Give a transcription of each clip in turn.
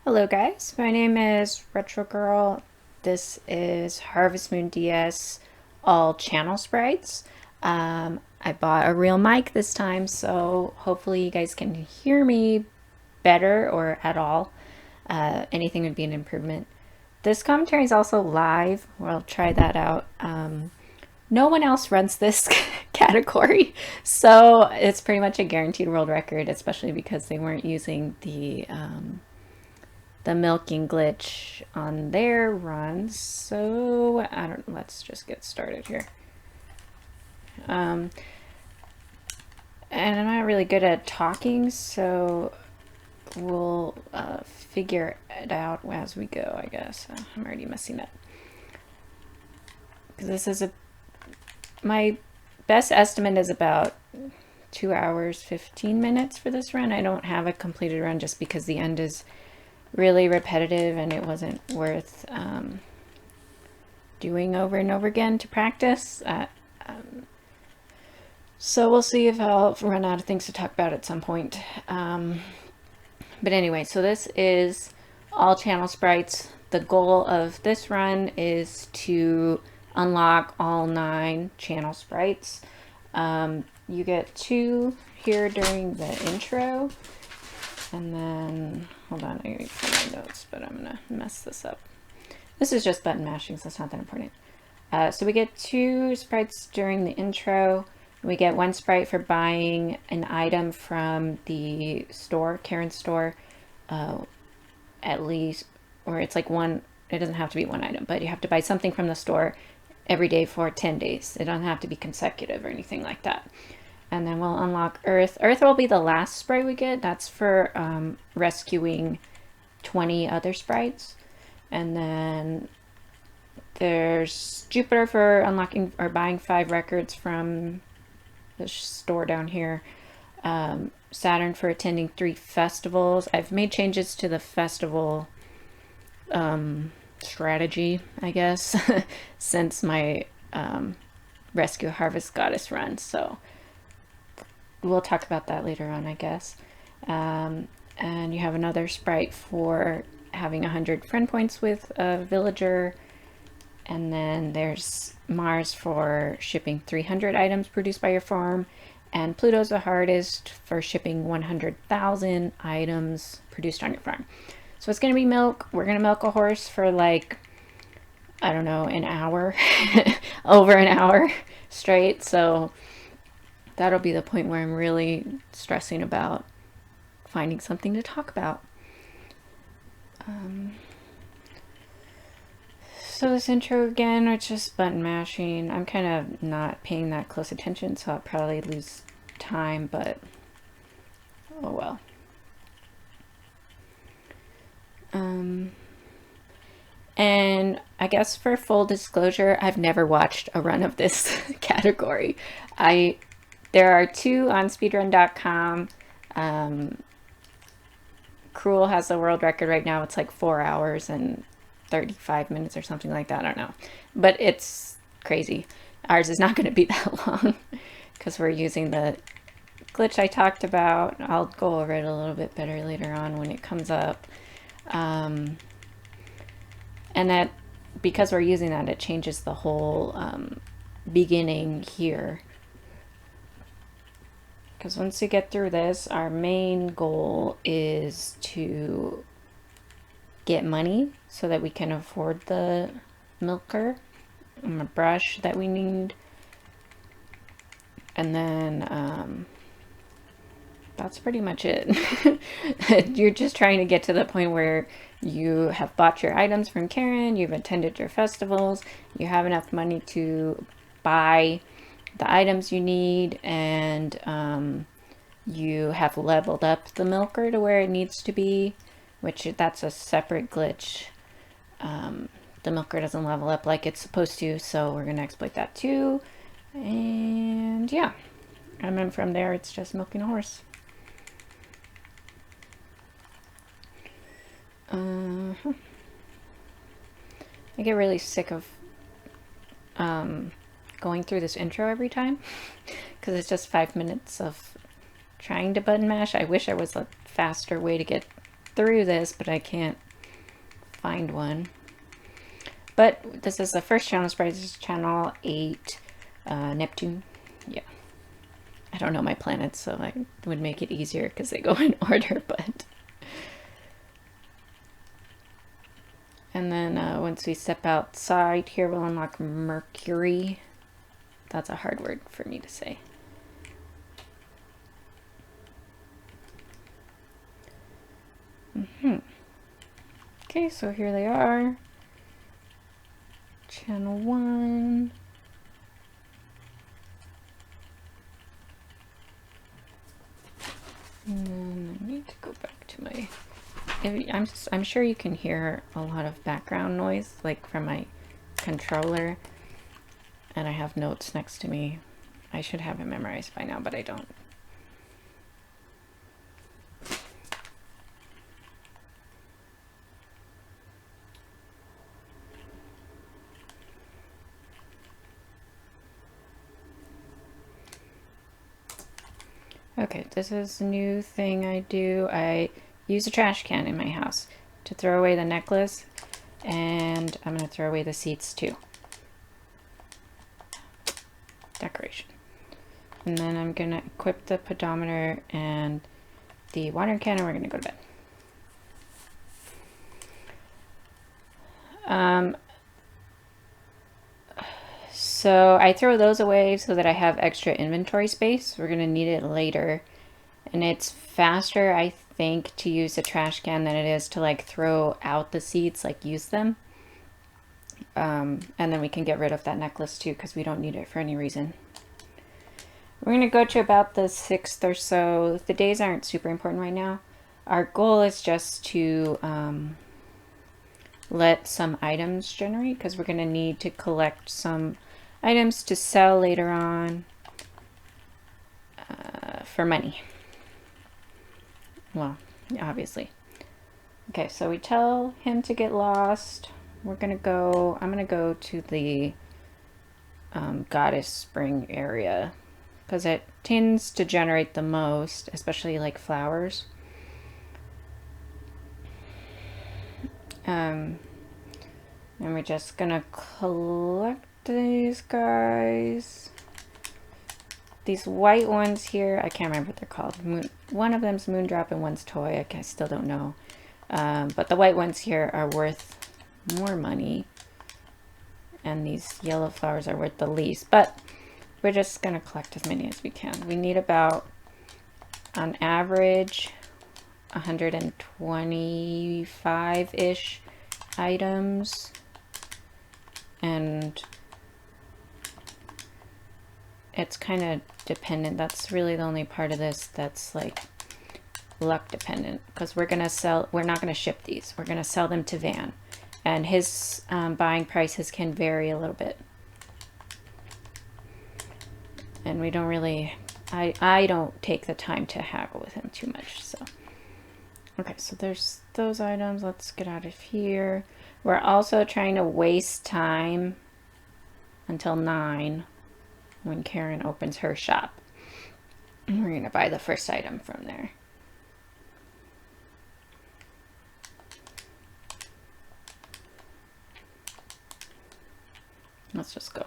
Hello guys, my name is Retro Girl. This is Harvest Moon DS all channel sprites. I bought a real mic this time, so hopefully you guys can hear me better or at all. Anything would be an improvement. This commentary is also live. We'll try that out. No one else runs this category, so it's pretty much a guaranteed world record, especially because they weren't using the milking glitch on their runs. So I don't. Let's just get started here. And I'm not really good at talking, so we'll figure it out as we go, I guess. I'm already messing up. This is my best estimate is about 2 hours 15 minutes for this run. I don't have a completed run just because the end is really repetitive and it wasn't worth doing over and over again to practice. So we'll see if I'll run out of things to talk about at some point. But anyway, so this is all channel sprites. The goal of this run is to unlock all 9 channel sprites. You get 2 here during the intro. And then, hold on, I gotta find my notes, but I'm gonna mess this up. This is just button mashing, so it's not that important. So we get 2 sprites during the intro. We get 1 sprite for buying an item from the store, Karen's store, at least, or it's like one, it doesn't have to be 1 item, but you have to buy something from the store every day for 10 days. It doesn't have to be consecutive or anything like that. And then we'll unlock Earth. Earth will be the last sprite we get. That's for rescuing 20 other sprites. And then there's Jupiter for unlocking or buying 5 records from the store down here. Saturn for attending 3 festivals. I've made changes to the festival strategy, I guess, since my Rescue Harvest Goddess run. So we'll talk about that later on, I guess. And you have another sprite for having 100 friend points with a villager. And then there's Mars for shipping 300 items produced by your farm. And Pluto's the hardest for shipping 100,000 items produced on your farm. So it's going to be milk. We're going to milk a horse for like, I don't know, an hour, over an hour straight. So that'll be the point where I'm really stressing about finding something to talk about. So this intro again, it's just button mashing. I'm kind of not paying that close attention, so I'll probably lose time, but oh well. And I guess for full disclosure, I've never watched a run of this category. There are 2 on speedrun.com. Cruel has the world record right now. It's like 4 hours and 35 minutes or something like that. I don't know. But it's crazy. Ours is not going to be that long because we're using the glitch I talked about. I'll go over it a little bit better later on when it comes up. And that, because we're using that, it changes the whole beginning here. Because once we get through this, our main goal is to get money so that we can afford the milker and the brush that we need. And then that's pretty much it. You're just trying to get to the point where you have bought your items from Karen, you've attended your festivals, you have enough money to buy the items you need, and you have leveled up the milker to where it needs to be, which that's a separate glitch. The milker doesn't level up like it's supposed to, so we're gonna exploit that too. And yeah, and then from there it's just milking a horse. I get really sick of going through this intro every time because it's just 5 minutes of trying to button mash. I wish there was a faster way to get through this, but I can't find one. But this is the first channel sprite. This is channel 8, Neptune. Yeah. I don't know my planets, so I would make it easier because they go in order, but... And then once we step outside here, we'll unlock Mercury. That's a hard word for me to say. Okay, so here they are. Channel 1. And then I need to go back to my... I'm sure you can hear a lot of background noise, like from my controller. And I have notes next to me. I should have it memorized by now, but I don't. Okay, this is a new thing I do. I use a trash can in my house to throw away the necklace, and I'm going to throw away the seats too. Decoration. And then I'm going to equip the pedometer and the water can, and we're going to go to bed. So I throw those away so that I have extra inventory space. We're going to need it later. And it's faster, I think, to use a trash can than it is to like throw out the seeds, like use them. And then we can get rid of that necklace too, because we don't need it for any reason. We're going to go to about the 6th or so. The days aren't super important right now. Our goal is just to let some items generate, because we're going to need to collect some items to sell later on for money. Well, obviously. Okay, so we tell him to get lost. We're gonna go, I'm gonna go to the Goddess Spring area because it tends to generate the most, especially like flowers. And we're just gonna collect these guys. These white ones here, I can't remember what they're called. One of them's Moondrop and one's Toy. I still don't know. But the white ones here are worth more money. And these yellow flowers are worth the least. But we're just going to collect as many as we can. We need about, on average, 125-ish items. And it's kind of dependent. That's really the only part of this that's like luck dependent, because we're not going to ship these. We're going to sell them to Van, and his buying prices can vary a little bit. And we don't really, I don't take the time to haggle with him too much. So, okay, so there's those items. Let's get out of here. We're also trying to waste time until 9. When Karen opens her shop. We're going to buy the first item from there. Let's just go.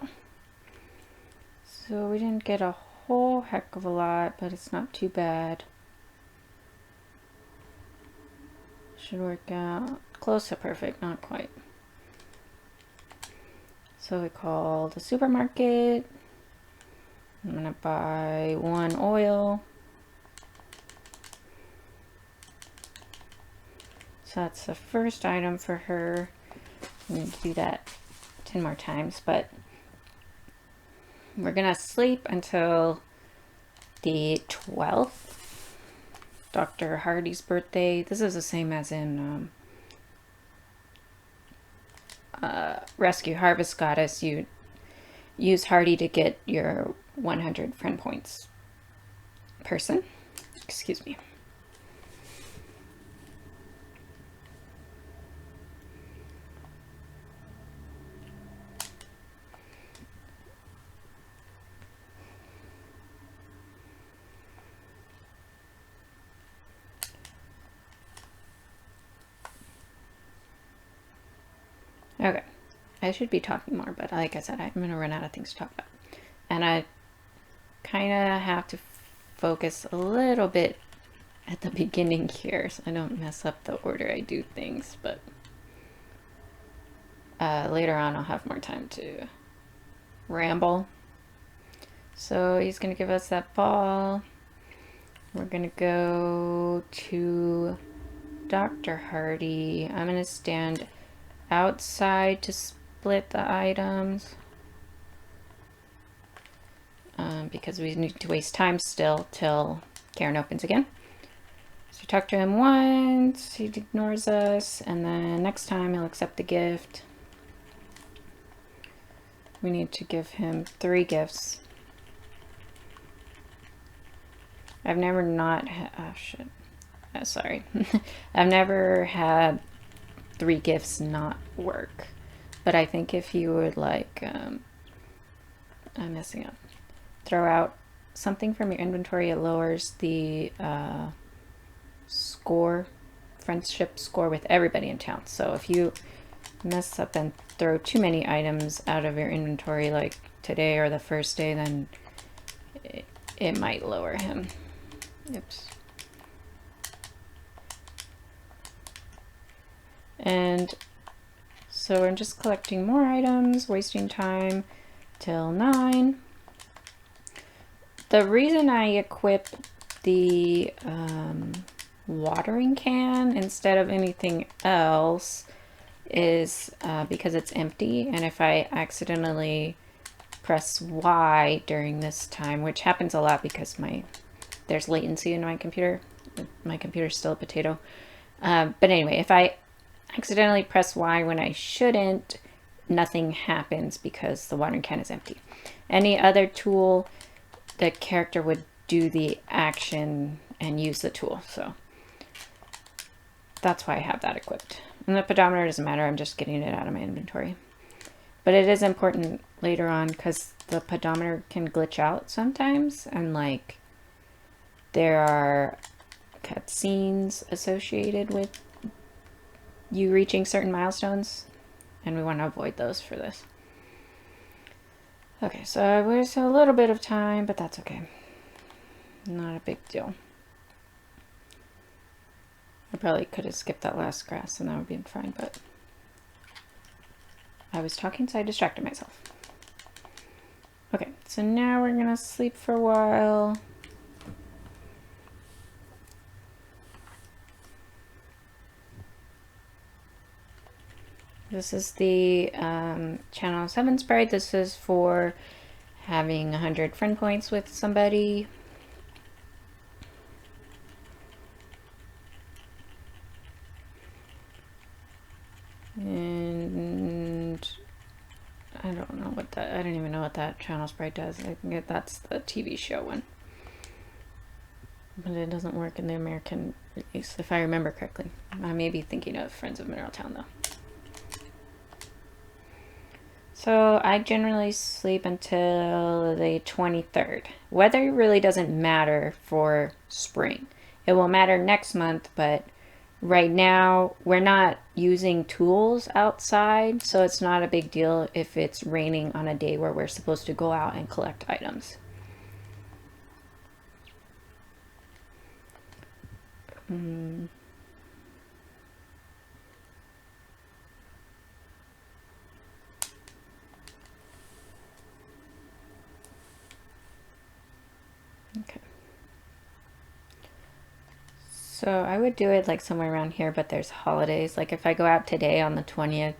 So we didn't get a whole heck of a lot, but it's not too bad. Should work out. Close to perfect, not quite. So we call the supermarket. I'm gonna buy 1 oil. So that's the first item for her. I'm gonna do that 10 more times, but we're gonna sleep until the 12th. Dr. Hardy's birthday. This is the same as in Rescue Harvest Goddess. You use Hardy to get your 100 friend points person. Excuse me. Okay, I should be talking more, but like I said, I'm going to run out of things to talk about. And I kind of have to focus a little bit at the beginning here so I don't mess up the order I do things, but later on I'll have more time to ramble. So he's going to give us that ball. We're going to go to Dr. Hardy. I'm going to stand outside to split the items because we need to waste time still till Karen opens again. So we talk to him once, he ignores us, and then next time he'll accept the gift. We need to give him 3 gifts. I've never not oh shit. Oh, sorry. I've never had 3 gifts not work. But I think if you would like, I'm messing up. Throw out something from your inventory, it lowers the score, friendship score with everybody in town. So if you mess up and throw too many items out of your inventory like today or the first day, then it might lower him. Oops. And so I'm just collecting more items, wasting time till 9. The reason I equip the watering can instead of anything else is because it's empty, and if I accidentally press Y during this time, which happens a lot because there's latency in my computer. My computer's still a potato. But anyway, if I accidentally press Y when I shouldn't, nothing happens because the watering can is empty. Any other tool, the character would do the action and use the tool. So that's why I have that equipped. And the pedometer doesn't matter, I'm just getting it out of my inventory. But it is important later on because the pedometer can glitch out sometimes, and like there are cutscenes associated with you reaching certain milestones, and we want to avoid those for this. Okay, so I wasted a little bit of time, but that's okay. Not a big deal. I probably could have skipped that last grass and that would be fine, but I was talking so I distracted myself. Okay, so now we're gonna sleep for a while. This is the channel 7 sprite. This is for having 100 friend points with somebody. And I don't know what that, I don't even know what that channel sprite does. I think that's the TV show one. But it doesn't work in the American release, if I remember correctly. I may be thinking of Friends of Mineral Town though. So I generally sleep until the 23rd. Weather really doesn't matter for spring. It will matter next month, but right now we're not using tools outside, so it's not a big deal if it's raining on a day where we're supposed to go out and collect items. Okay. So I would do it like somewhere around here, but there's holidays. Like if I go out today on the 20th,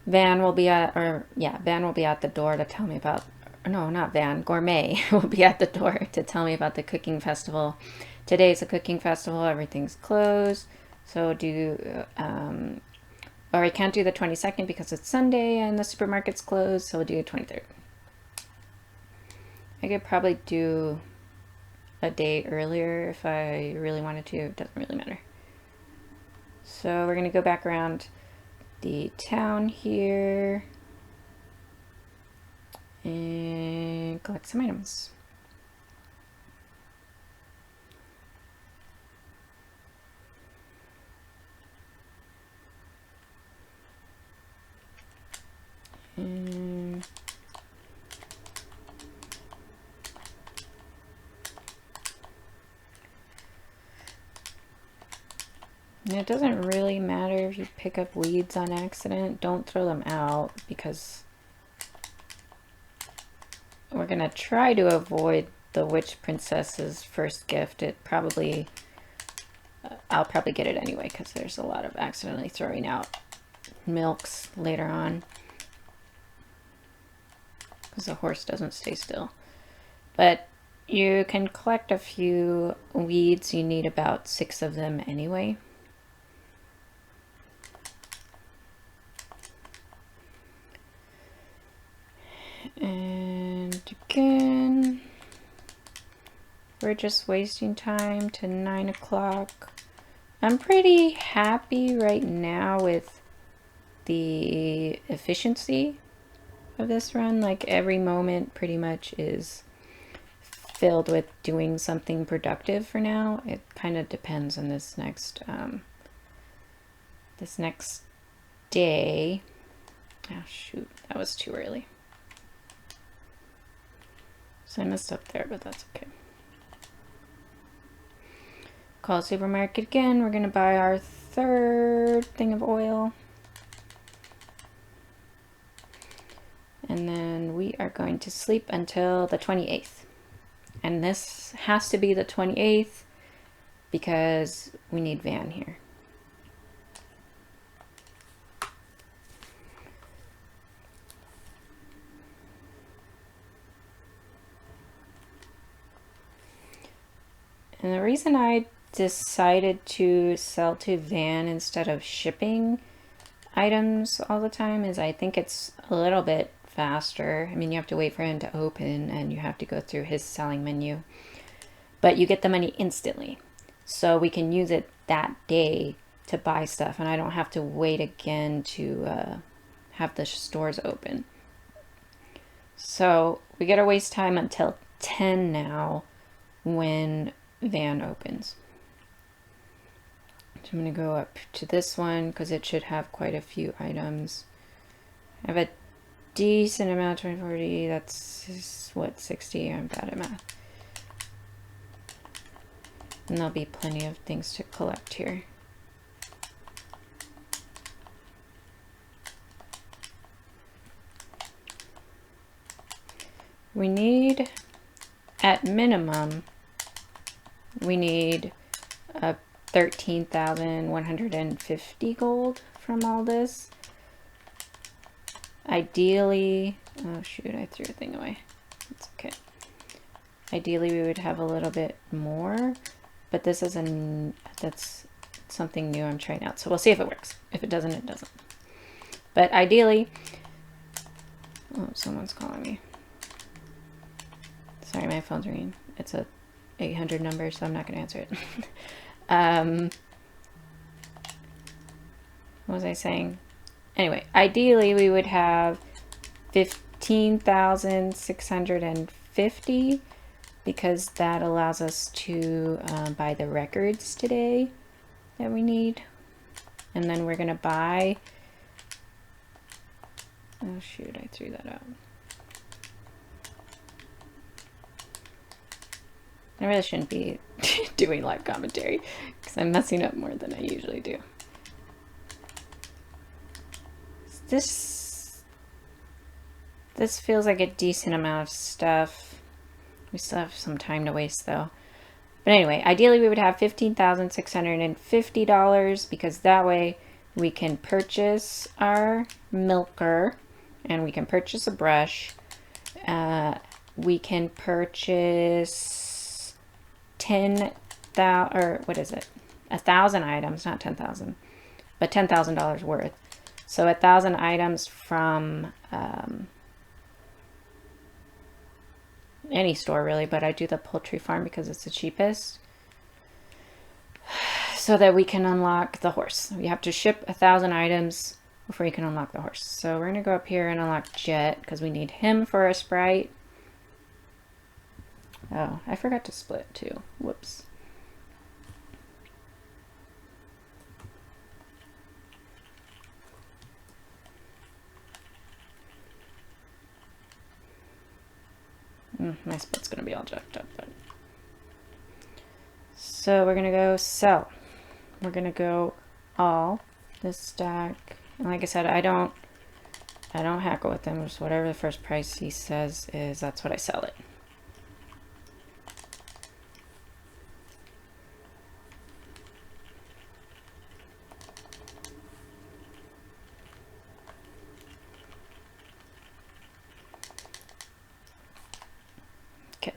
Van will be at the door to tell me about, no, not Van, Gourmet will be at the door to tell me about the cooking festival. Today's a cooking festival, everything's closed. So or I can't do the 22nd because it's Sunday and the supermarket's closed, so we'll do the 23rd. I could probably do a day earlier if I really wanted to. It doesn't really matter. So we're going to go back around the town here and collect some items. And it doesn't really matter if you pick up weeds on accident. Don't throw them out, because we're gonna try to avoid the witch princess's first gift. I'll probably get it anyway, because there's a lot of accidentally throwing out milks later on, because the horse doesn't stay still. But you can collect a few weeds. You need about 6 of them anyway. And again, we're just wasting time to 9 o'clock. I'm pretty happy right now with the efficiency of this run. Like, every moment pretty much is filled with doing something productive for now. It kind of depends on this next day. Oh shoot, that was too early. So I messed up there, but that's okay. Call supermarket again. We're gonna buy our 3rd thing of oil. And then we are going to sleep until the 28th. And this has to be the 28th because we need Van here. And the reason I decided to sell to Van instead of shipping items all the time is I think it's a little bit faster. I mean, you have to wait for him to open and you have to go through his selling menu, but you get the money instantly. So we can use it that day to buy stuff, and I don't have to wait again to have the stores open. So we gotta waste time until 10 now when Van opens. So I'm going to go up to this one because it should have quite a few items. I have a decent amount, 20, 40, that's what, 60, I'm bad at math. And there'll be plenty of things to collect here. We need, at minimum, we need a 13,150 gold from all this. Ideally, oh shoot, I threw a thing away. That's okay. Ideally, we would have a little bit more, but this is that's something new I'm trying out. So we'll see if it works. If it doesn't, it doesn't. But ideally, oh, someone's calling me. Sorry, my phone's ringing. It's a 800 number, so I'm not going to answer it. What was I saying? Anyway, ideally we would have 15,650 because that allows us to buy the records today that we need. And then we're going to buy... Oh shoot, I threw that out. I really shouldn't be doing live commentary because I'm messing up more than I usually do. This feels like a decent amount of stuff. We still have some time to waste though. But anyway, ideally we would have $15,650 because that way we can purchase our milker and we can purchase a brush. We can purchase 10,000, or what is it? 1,000 items, not 10,000, but $10,000 worth. So 1,000 items from any store really, but I do the poultry farm because it's the cheapest. So that we can unlock the horse. You have to ship 1,000 items before you can unlock the horse. So we're gonna go up here and unlock Jet because we need him for a sprite. Oh, I forgot to split too. Whoops. My split's gonna be all jacked up, but so we're gonna go sell. We're gonna go all this stack. And like I said, I don't hack it with them. Just whatever the first price he says is, that's what I sell it. Okay.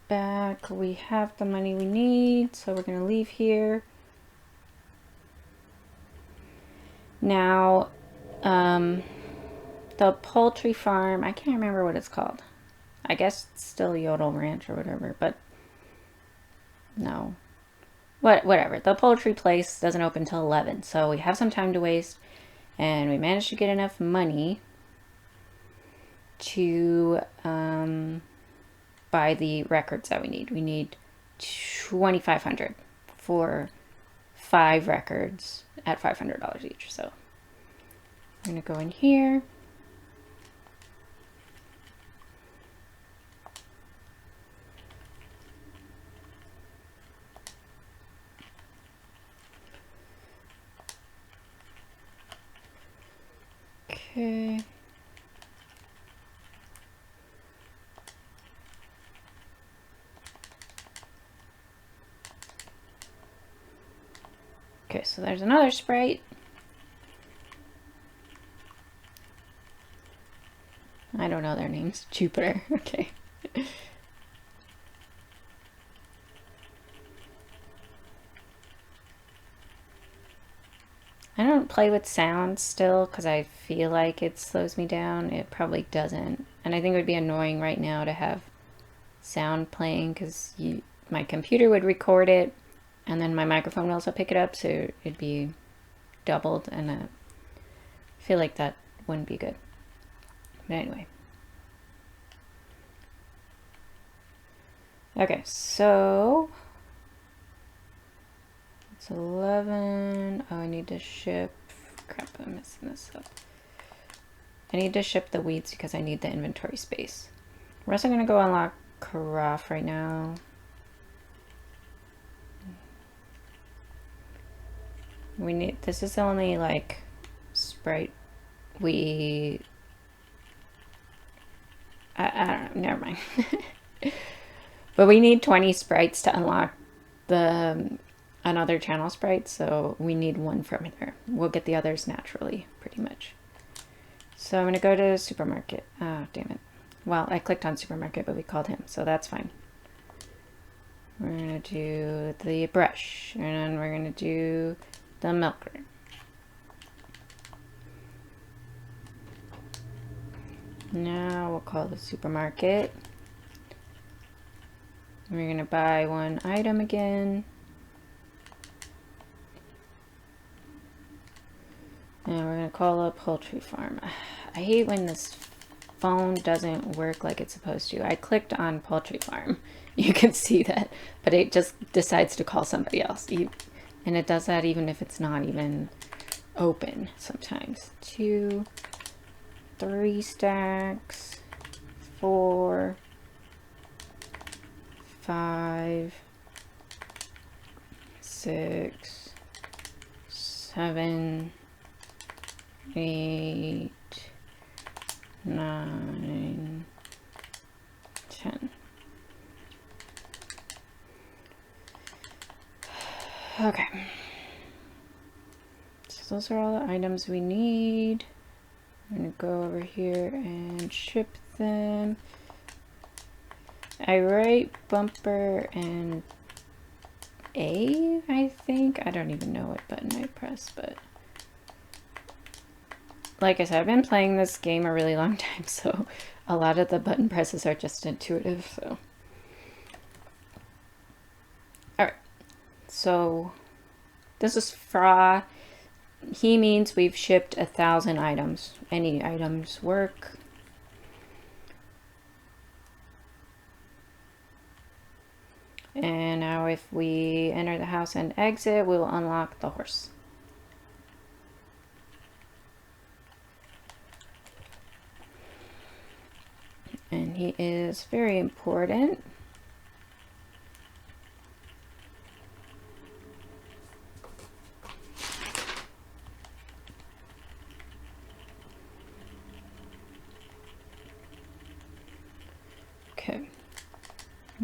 Back, we have the money we need, so we're gonna leave here. Now, the poultry farm, I can't remember what it's called. I guess it's still Yodel Ranch or whatever, but no. Whatever. The poultry place doesn't open till 11, so we have some time to waste, and we managed to get enough money to buy the records that we need. We need 2,500 for 5 records at $500 each. So I'm gonna go in here. Okay. Okay, so there's another Sprite. I don't know their names. Jupiter. Okay. I don't play with sound still because I feel like it slows me down. It probably doesn't. And I think it would be annoying right now to have sound playing because my computer would record it and then my microphone would also pick it up, so it'd be doubled, and I feel like that wouldn't be good. But anyway. Okay, so it's 11. Oh, I need to ship. Crap, I'm messing this up. I need to ship the weeds because I need the inventory space. We're also going to go unlock Carafe right now. We need, this is the only like Sprite I don't know, never mind. But we need 20 sprites to unlock the another channel sprite, so we need one from there. We'll get the others naturally, pretty much. So I'm gonna go to supermarket. Ah, oh, damn it. Well, I clicked on supermarket, but we called him, so that's fine. We're gonna do the brush, and then we're gonna do the milker. Now we'll call the supermarket. We're gonna buy one item again. And we're gonna call a poultry farm. I hate when this phone doesn't work like it's supposed to. I clicked on poultry farm. You can see that, but it just decides to call somebody else. And it does that even if it's not even open sometimes. 2, 3 stacks, 4, 5, 6, 7, 8, 9, 10. Okay. So those are all the items we need. I'm gonna go over here and ship them. I write bumper and A, I think. I don't even know what button I press, but like I said, I've been playing this game a really long time, so a lot of the button presses are just intuitive, so. Alright, so this is Fra. He means we've shipped 1,000 items. Any items work. And now if we enter the house and exit, we will unlock the horse. And he is very important.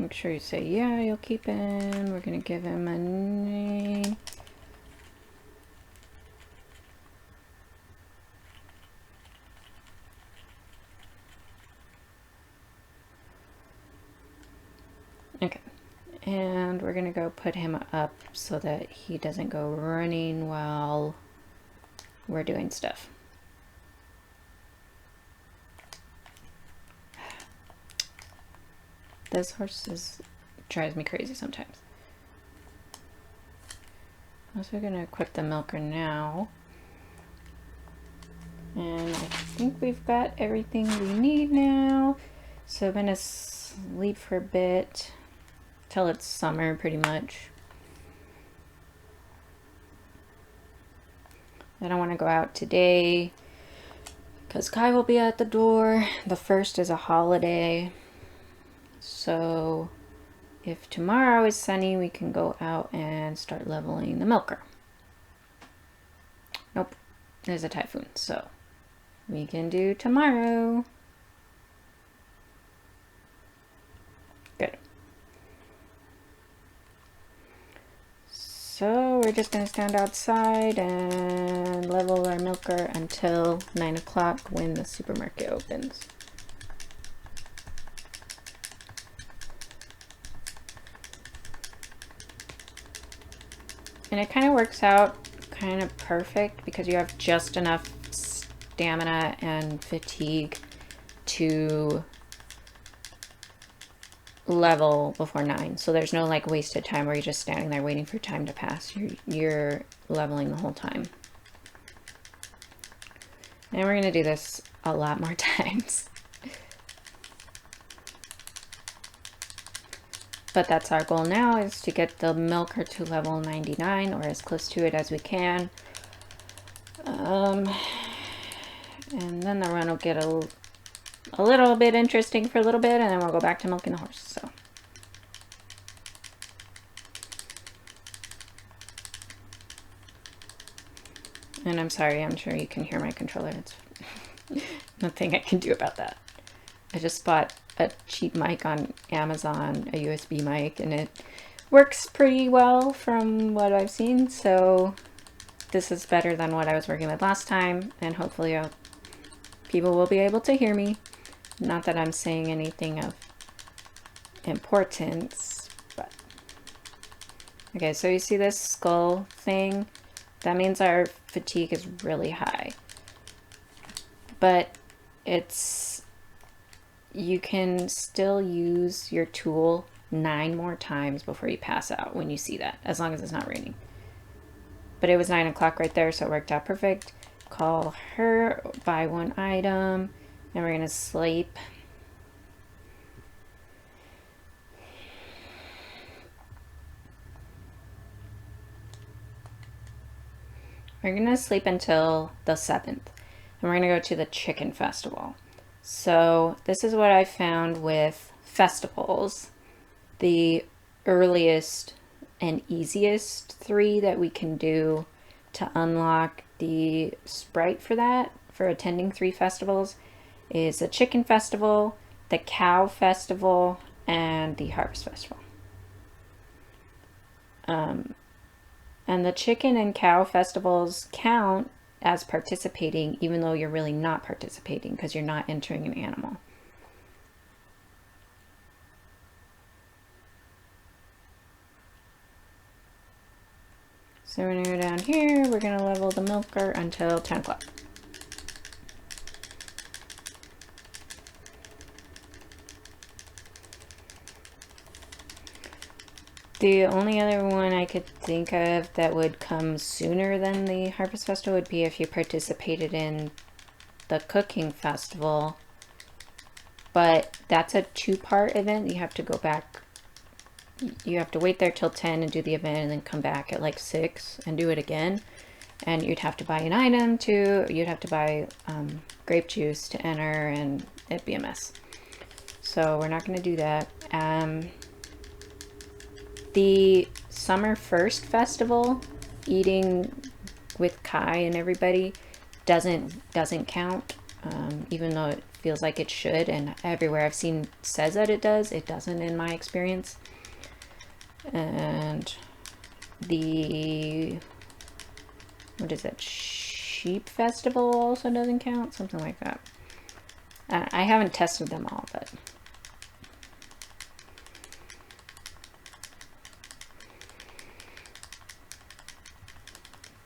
Make sure you say, yeah, you'll keep him. We're going to give him a name. Okay. And we're going to go put him up so that he doesn't go running while we're doing stuff. This horse drives me crazy sometimes. So we're going to equip the milker now. And I think we've got everything we need now. So I'm going to sleep for a bit till it's summer pretty much. I don't want to go out today because Kai will be at the door. The 1st is a holiday. So if tomorrow is sunny, we can go out and start leveling the milker. Nope, there's a typhoon, so we can do tomorrow. Good. So we're just going to stand outside and level our milker until 9 o'clock when the supermarket opens. And it kind of works out kind of perfect because you have just enough stamina and fatigue to level before 9. So there's no like wasted time where you're just standing there waiting for time to pass. You're leveling the whole time. And we're going to do this a lot more times. But that's our goal now, is to get the milker to level 99 or as close to it as we can. And then the run will get a little bit interesting for a little bit, and then we'll go back to milking the horse. So. And I'm sorry, I'm sure you can hear my controller. It's nothing I can do about that. I just bought a cheap mic on Amazon, a USB mic, and it works pretty well from what I've seen. So this is better than what I was working with last time, and hopefully people will be able to hear me. Not that I'm saying anything of importance, but okay. So you see this skull thing? That means our fatigue is really high, but you can still use your tool 9 more times before you pass out when you see that, as long as it's not raining. But it was 9 o'clock right there, so it worked out perfect. Call her, buy 1 item, and we're gonna sleep. We're gonna sleep until the 7th, and we're gonna go to the chicken festival. So this is what I found with festivals. The earliest and easiest 3 that we can do to unlock the sprite for that, for attending 3 festivals, is the chicken festival, the cow festival, and the harvest festival. And the chicken and cow festivals count as participating, even though you're really not participating because you're not entering an animal. So we're going to go down here, we're going to level the milker until 10 o'clock. The only other one I could think of that would come sooner than the Harvest Festival would be if you participated in the Cooking Festival. But that's a 2-part event. You have to go back. You have to wait there till 10 and do the event, and then come back at like 6 and do it again. And you'd have to buy an item you'd have to buy grape juice to enter, and it'd be a mess. So we're not going to do that. The Summer 1st Festival, eating with Kai and everybody, doesn't count. even though it feels like it should, and everywhere I've seen says that it does, it doesn't in my experience. And the, what is it, Sheep Festival also doesn't count, something like that. I haven't tested them all,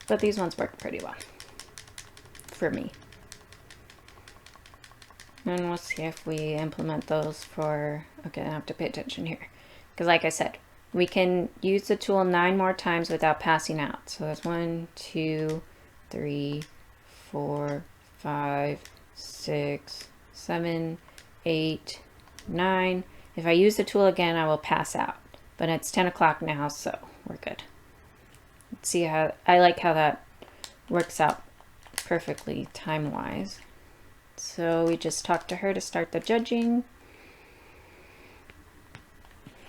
but these ones work pretty well for me. And we'll see if we implement those for, okay, I have to pay attention here. Because like I said, we can use the tool 9 more times without passing out. So that's 1, 2, 3, 4, 5, 6, 7, 8, 9. If I use the tool again, I will pass out. But it's 10 o'clock now, so we're good. Let's see how, I like how that works out perfectly time-wise. So we just talked to her to start the judging.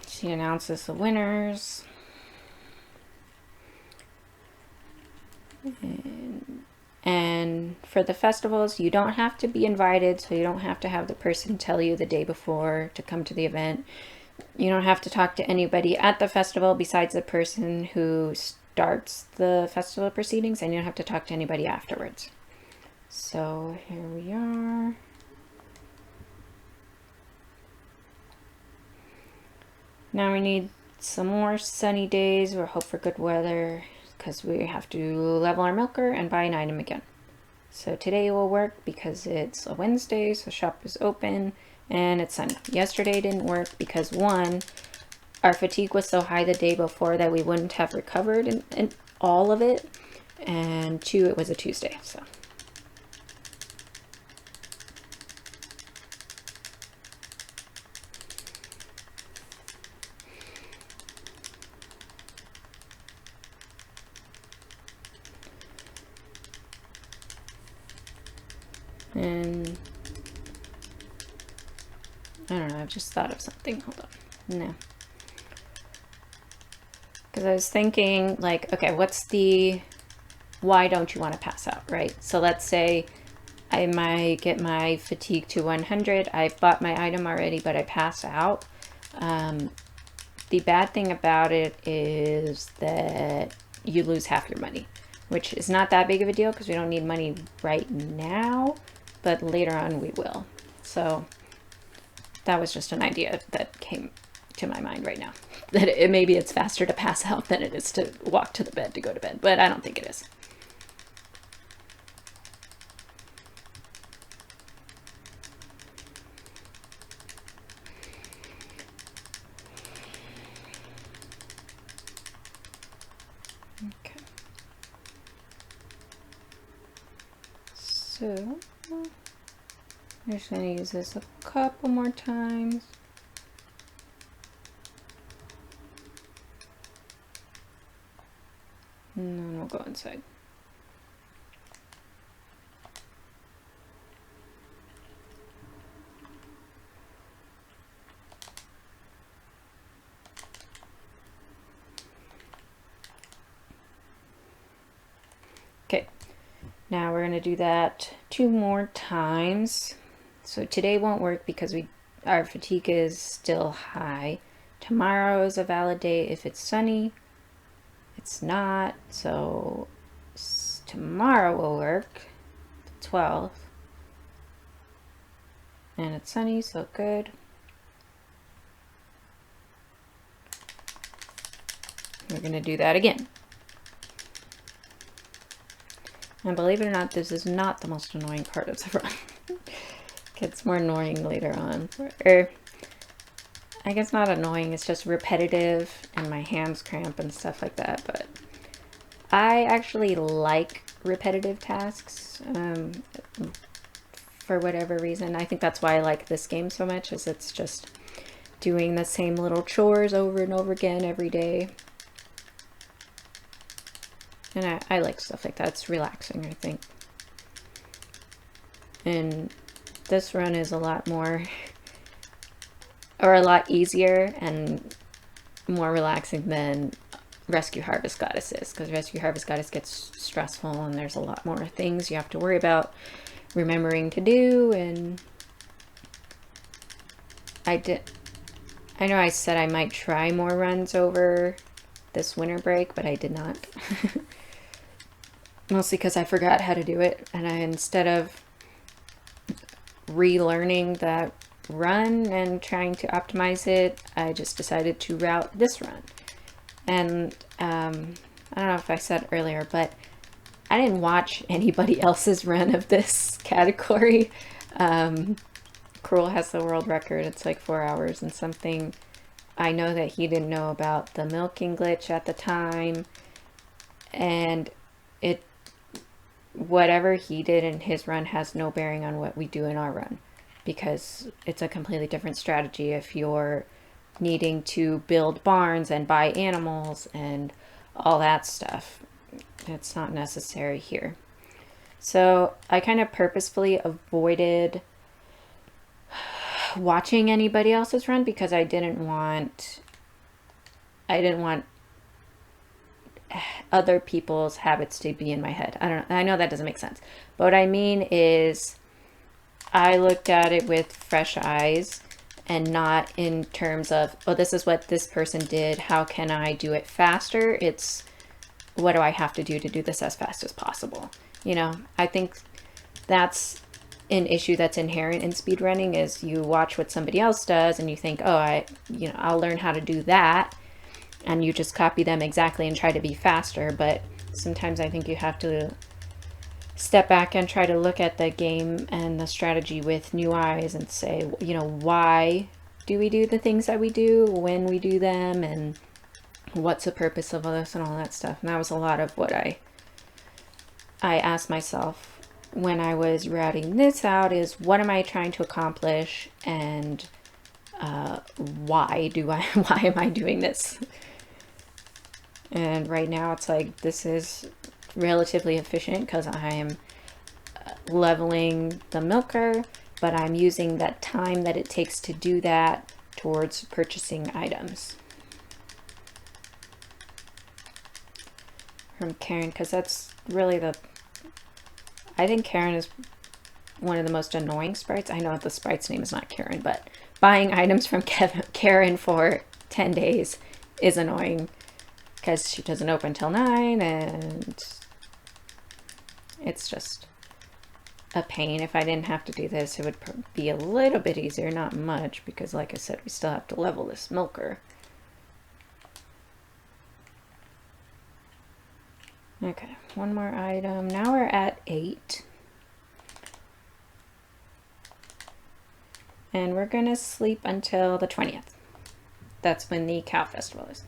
She announces the winners. And for the festivals, you don't have to be invited, so you don't have to have the person tell you the day before to come to the event. You don't have to talk to anybody at the festival besides the person who starts the festival proceedings, and you don't have to talk to anybody afterwards. So here we are. Now we need some more sunny days. We'll hope for good weather because we have to level our milker and buy an item again. So today will work because it's a Wednesday, so shop is open and it's sunny. Yesterday didn't work because 1, our fatigue was so high the day before that we wouldn't have recovered in all of it, and 2, it was a Tuesday, so. And I don't know, I've just thought of something. Hold on. No. Because I was thinking, like, okay, what's the, why don't you want to pass out, right? So let's say I might get my fatigue to 100. I bought my item already, but I pass out. The bad thing about it is that you lose half your money, which is not that big of a deal because we don't need money right now, but later on we will. So that was just an idea that came to my mind right now. That maybe it's faster to pass out than it is to walk to the bed to go to bed, but I don't think it is. Okay. So I'm just going to use this a couple more times. And then we'll go inside. Okay, now we're going to do that 2 more times. So today won't work because our fatigue is still high. Tomorrow is a valid day if it's sunny. It's not, so tomorrow will work, the 12th. And it's sunny, so good. We're going to do that again. And believe it or not, this is not the most annoying part of the run. It gets more annoying later on. Or, I guess not annoying, it's just repetitive and my hands cramp and stuff like that. But I actually like repetitive tasks for whatever reason. I think that's why I like this game so much, is it's just doing the same little chores over and over again every day. And I like stuff like that. It's relaxing, I think. And this run is a lot more, or a lot easier and more relaxing than Rescue Harvest Goddess is, because Rescue Harvest Goddess gets stressful and there's a lot more things you have to worry about. remembering to do. And I know I said I might try more runs over this winter break, but I did not. Mostly because I forgot how to do it, and instead of relearning that run and trying to optimize it, I just decided to route this run. And I don't know if I said earlier, but I didn't watch anybody else's run of this category. Cruel has the world record. It's like 4 hours and something. I know that he didn't know about the milking glitch at the time, and whatever he did in his run has no bearing on what we do in our run, because it's a completely different strategy. If you're needing to build barns and buy animals and all that stuff, it's not necessary here. So I kind of purposefully avoided watching anybody else's run because I didn't want other people's habits to be in my head. I know that doesn't make sense. But what I mean is I looked at it with fresh eyes and not in terms of, oh, this is what this person did, how can I do it faster? It's, what do I have to do this as fast as possible? You know, I think that's an issue that's inherent in speedrunning, is you watch what somebody else does and you think, oh, I'll learn how to do that. And you just copy them exactly and try to be faster. But sometimes I think you have to step back and try to look at the game and the strategy with new eyes and say, you know, why do we do the things that we do, when we do them, and what's the purpose of this and all that stuff. And that was a lot of what I asked myself when I was routing this out, is what am I trying to accomplish, and why am I doing this? And right now it's like, this is relatively efficient because I am leveling the milker, but I'm using that time that it takes to do that towards purchasing items. From Karen, because that's really I think Karen is one of the most annoying sprites. I know the sprite's name is not Karen, but buying items from Karen for 10 days is annoying because she doesn't open till 9, and it's just a pain. If I didn't have to do this, it would be a little bit easier, not much, because like I said, we still have to level this milker. Okay, one more item. Now we're at 8. And we're gonna sleep until the 20th. That's when the cow festival is.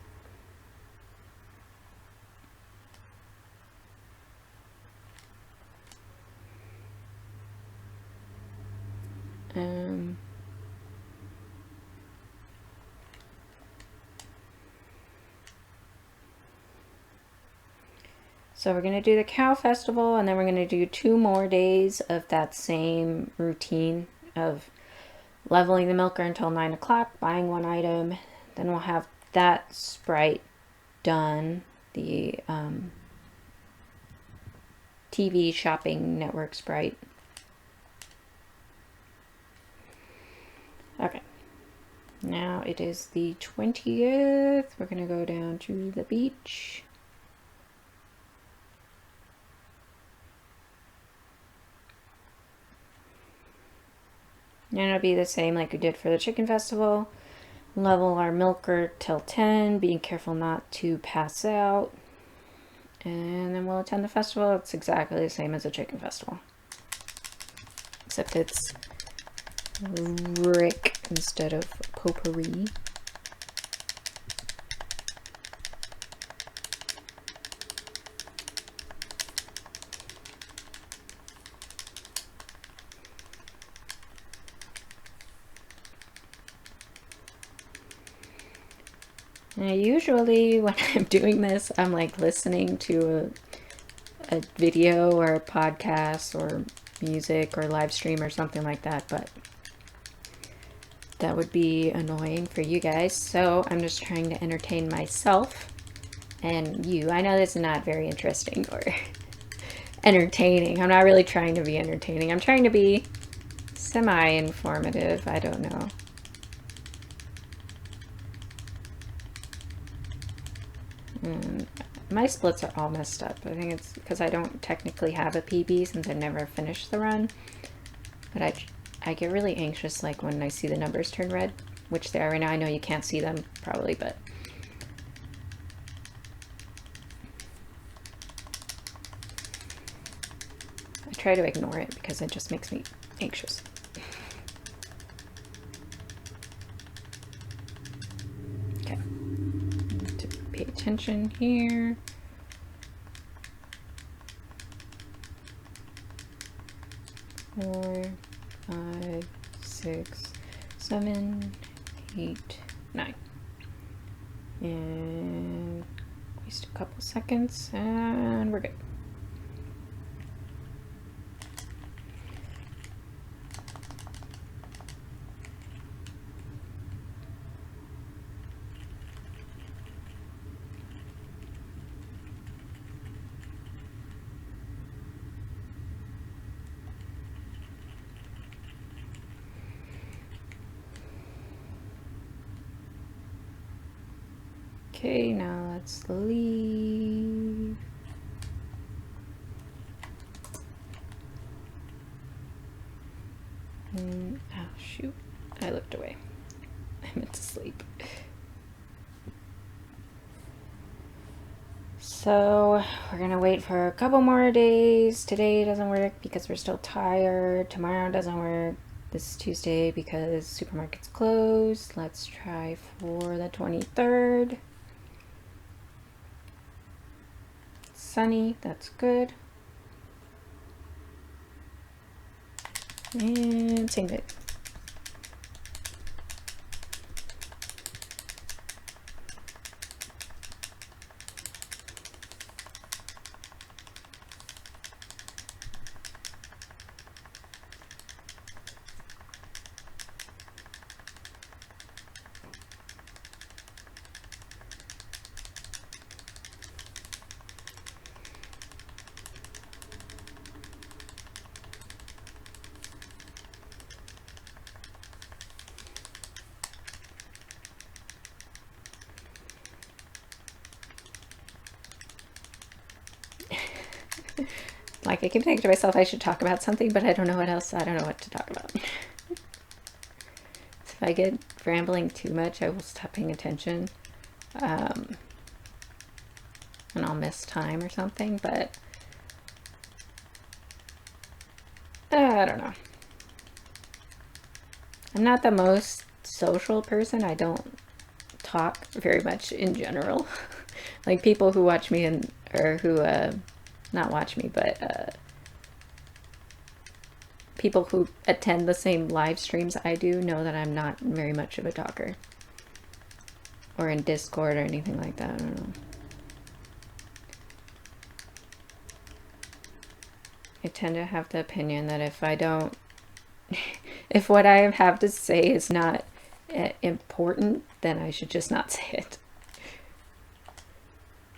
So we're going to do the cow festival, and then we're going to do 2 more days of that same routine of leveling the milker until 9 o'clock, buying 1 item. Then we'll have that sprite done, the TV shopping network sprite. Okay, now it is the 20th. We're going to go down to the beach. And it'll be the same like we did for the chicken festival. Level our milker till 10, being careful not to pass out. And then we'll attend the festival. It's exactly the same as a chicken festival, except it's Rick instead of potpourri. Now, usually when I'm doing this, I'm like listening to a video or a podcast or music or live stream or something like that, but that would be annoying for you guys. So I'm just trying to entertain myself and you. I know this is not very interesting or entertaining. I'm not really trying to be entertaining. I'm trying to be semi-informative. I don't know. And my splits are all messed up. I think it's because I don't technically have a PB since I never finished the run. But I get really anxious like when I see the numbers turn red, which they are right now. I know you can't see them probably, but I try to ignore it because it just makes me anxious. Okay, to pay attention here. 4, 5, 6, 7, 8, 9. And waste a couple seconds and we're good. Okay, now let's leave. And, oh shoot, I looked away. I meant to sleep. So we're gonna wait for a couple more days. Today doesn't work because we're still tired. Tomorrow doesn't work. This is Tuesday because supermarket's closed. Let's try for the 23rd. Sunny, that's good. And same day. Like I keep thinking to myself I should talk about something, but I don't know what else. I don't know what to talk about. If I get rambling too much, I will stop paying attention. And I'll miss time or something, but I don't know. I'm not the most social person. I don't talk very much in general. Like people who watch me and or who not watch me, but people who attend the same live streams I do know that I'm not very much of a talker. Or in Discord or anything like that. I don't know. I tend to have the opinion that if I don't, if what I have to say is not important, then I should just not say it.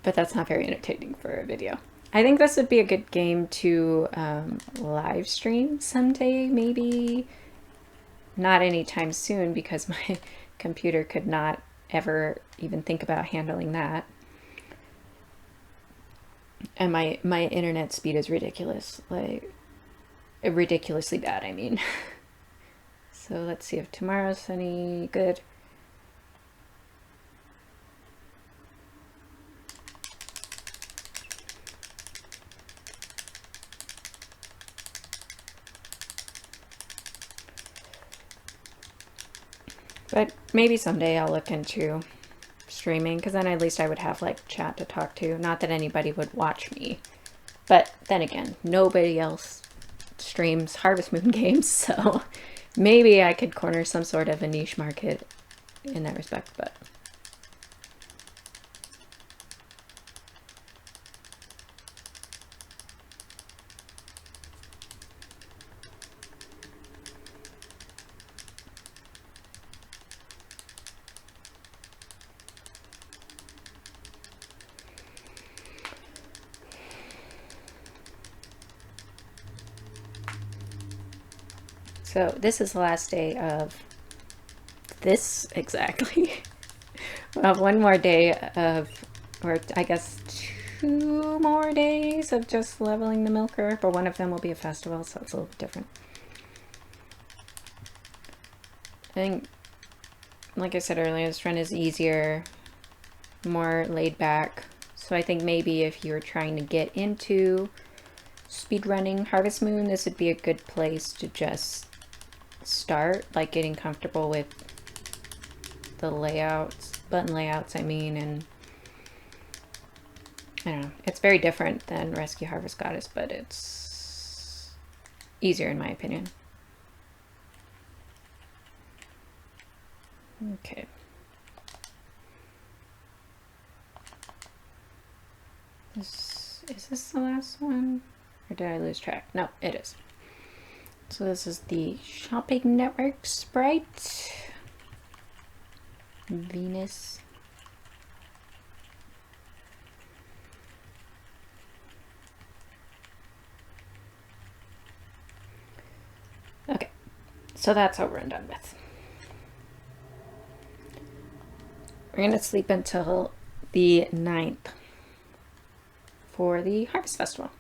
But that's not very entertaining for a video. I think this would be a good game to live stream someday, maybe. Not anytime soon because my computer could not ever even think about handling that. And my internet speed is ridiculous, like ridiculously bad, I mean. So let's see if tomorrow's sunny. Good. But maybe someday I'll look into streaming, because then at least I would have like chat to talk to. Not that anybody would watch me, but then again, nobody else streams Harvest Moon games, so maybe I could corner some sort of a niche market in that respect. But So this is the last day of this exactly. We'll have one more day of, or I guess 2 more days of just leveling the milker, but one of them will be a festival, so it's a little bit different. I think, like I said earlier, this run is easier, more laid back. So I think maybe if you're trying to get into speedrunning Harvest Moon, this would be a good place to just start, like getting comfortable with the layouts, button layouts, I mean, and I don't know. It's very different than Rescue Harvest Goddess, but it's easier in my opinion. Okay. Is this the last one? Or did I lose track? No, it is. So this is the Shopping Network Sprite. Venus. Okay, so that's over and done with. We're gonna sleep until the 9th for the Harvest Festival.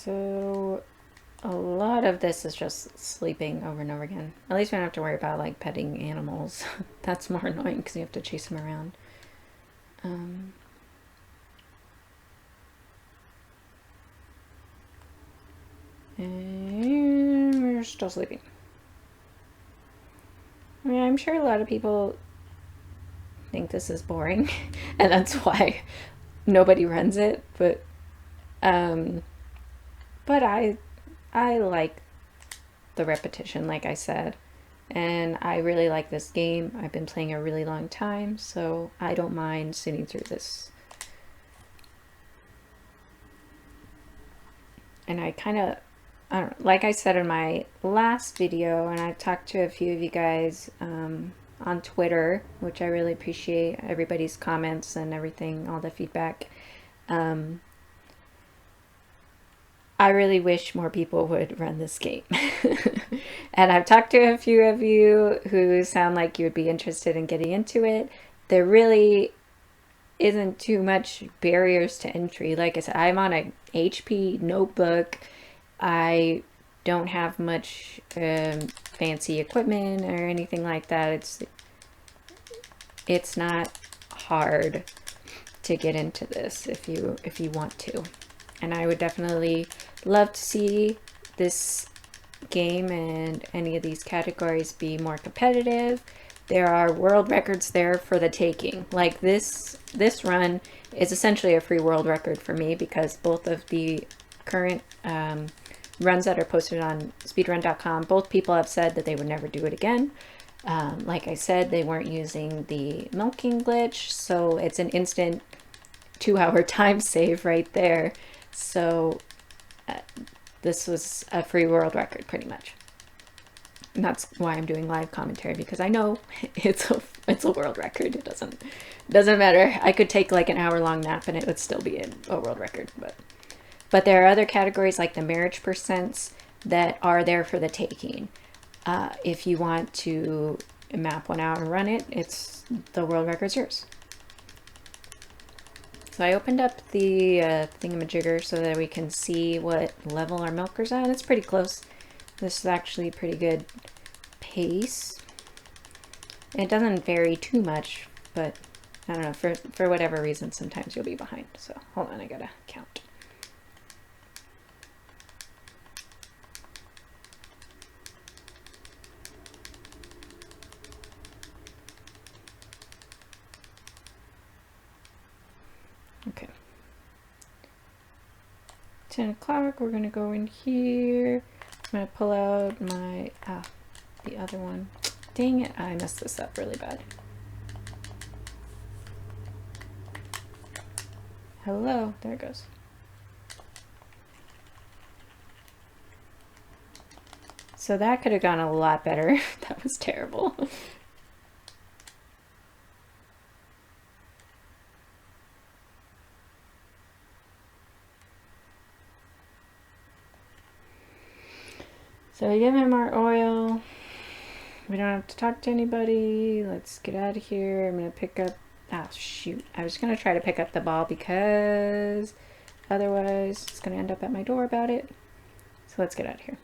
So a lot of this is just sleeping over and over again. At least we don't have to worry about like petting animals. That's more annoying because you have to chase them around. And we're still sleeping. I mean, I'm sure a lot of people think this is boring, and that's why nobody runs it. But I like the repetition, like I said, and I really like this game. I've been playing a really long time, so I don't mind sitting through this. And I kind of, I don't know, like I said in my last video, and I've talked to a few of you guys on Twitter, which I really appreciate everybody's comments and everything, all the feedback. I really wish more people would run this game. And I've talked to a few of you who sound like you would be interested in getting into it. There really isn't too much barriers to entry. Like I said, I'm on a HP notebook. I don't have much fancy equipment or anything like that. It's not hard to get into this if you want to. And I would definitely love to see this game and any of these categories be more competitive. There are world records there for the taking. Like this run is essentially a free world record for me because both of the current runs that are posted on speedrun.com, both people have said that they would never do it again. Like I said, they weren't using the milking glitch, so it's an instant 2-hour time save right there. So this was a free world record pretty much. And that's why I'm doing live commentary, because I know it's a world record. It doesn't matter. I could take like an hour-long nap and it would still be a world record. But there are other categories like the marriage percents that are there for the taking. If you want to map one out and run it, the world record's yours. So I opened up the thingamajigger so that we can see what level our milker's at. It's pretty close. This is actually a pretty good pace. It doesn't vary too much, but I don't know, for whatever reason, sometimes you'll be behind. So hold on, I gotta count. Okay. 10 o'clock, we're gonna go in here. I'm gonna pull out my, the other one. Dang it, I messed this up really bad. Hello, there it goes. So that could have gone a lot better. That was terrible. So we give him our oil. We don't have to talk to anybody. Let's get out of here. I'm gonna pick up, oh shoot. I was gonna try to pick up the ball because otherwise it's gonna end up at my door about it. So let's get out of here.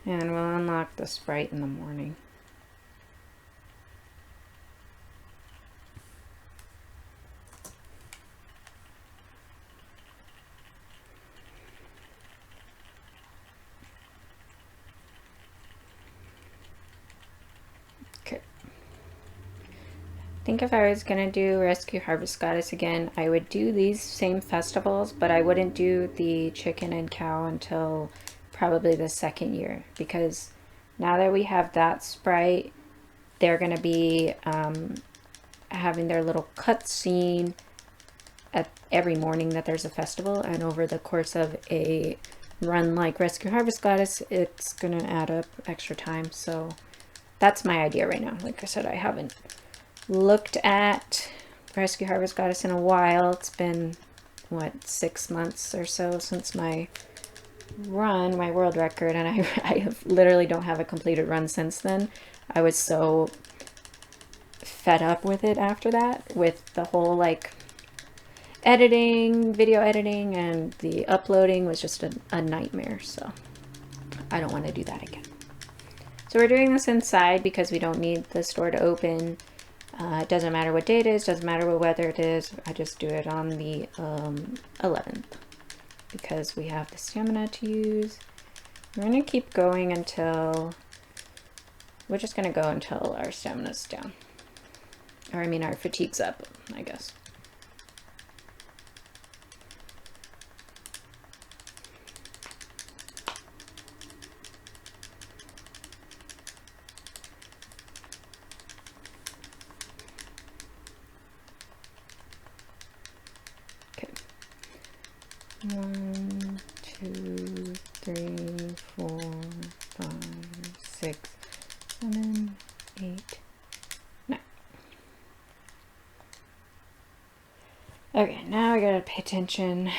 And we'll unlock the Sprite in the morning. Okay. I think if I was gonna do Rescue Harvest Goddess again, I would do these same festivals, but I wouldn't do the chicken and cow until probably the second year, because now that we have that Sprite, they're going to be having their little cutscene at every morning that there's a festival, and over the course of a run like Rescue Harvest Goddess, it's going to add up extra time. So that's my idea right now. Like I said, I haven't looked at Rescue Harvest Goddess in a while. It's been, what, 6 months or so since my run, my world record, and I literally don't have a completed run since then. I was so fed up with it after that, with the whole like editing, video editing, and the uploading was just a nightmare. So I don't want to do that again. So we're doing this inside because we don't need the store to open. It doesn't matter what day it is, doesn't matter what weather it is. I just do it on the 11th because we have the stamina to use. We're going to keep going until, we're just going to go until our stamina's down. Or I mean our fatigue's up, I guess. Okay. 1, 2, 3, 4, 5, 6, 7, 8, 9. Okay, now I gotta pay attention.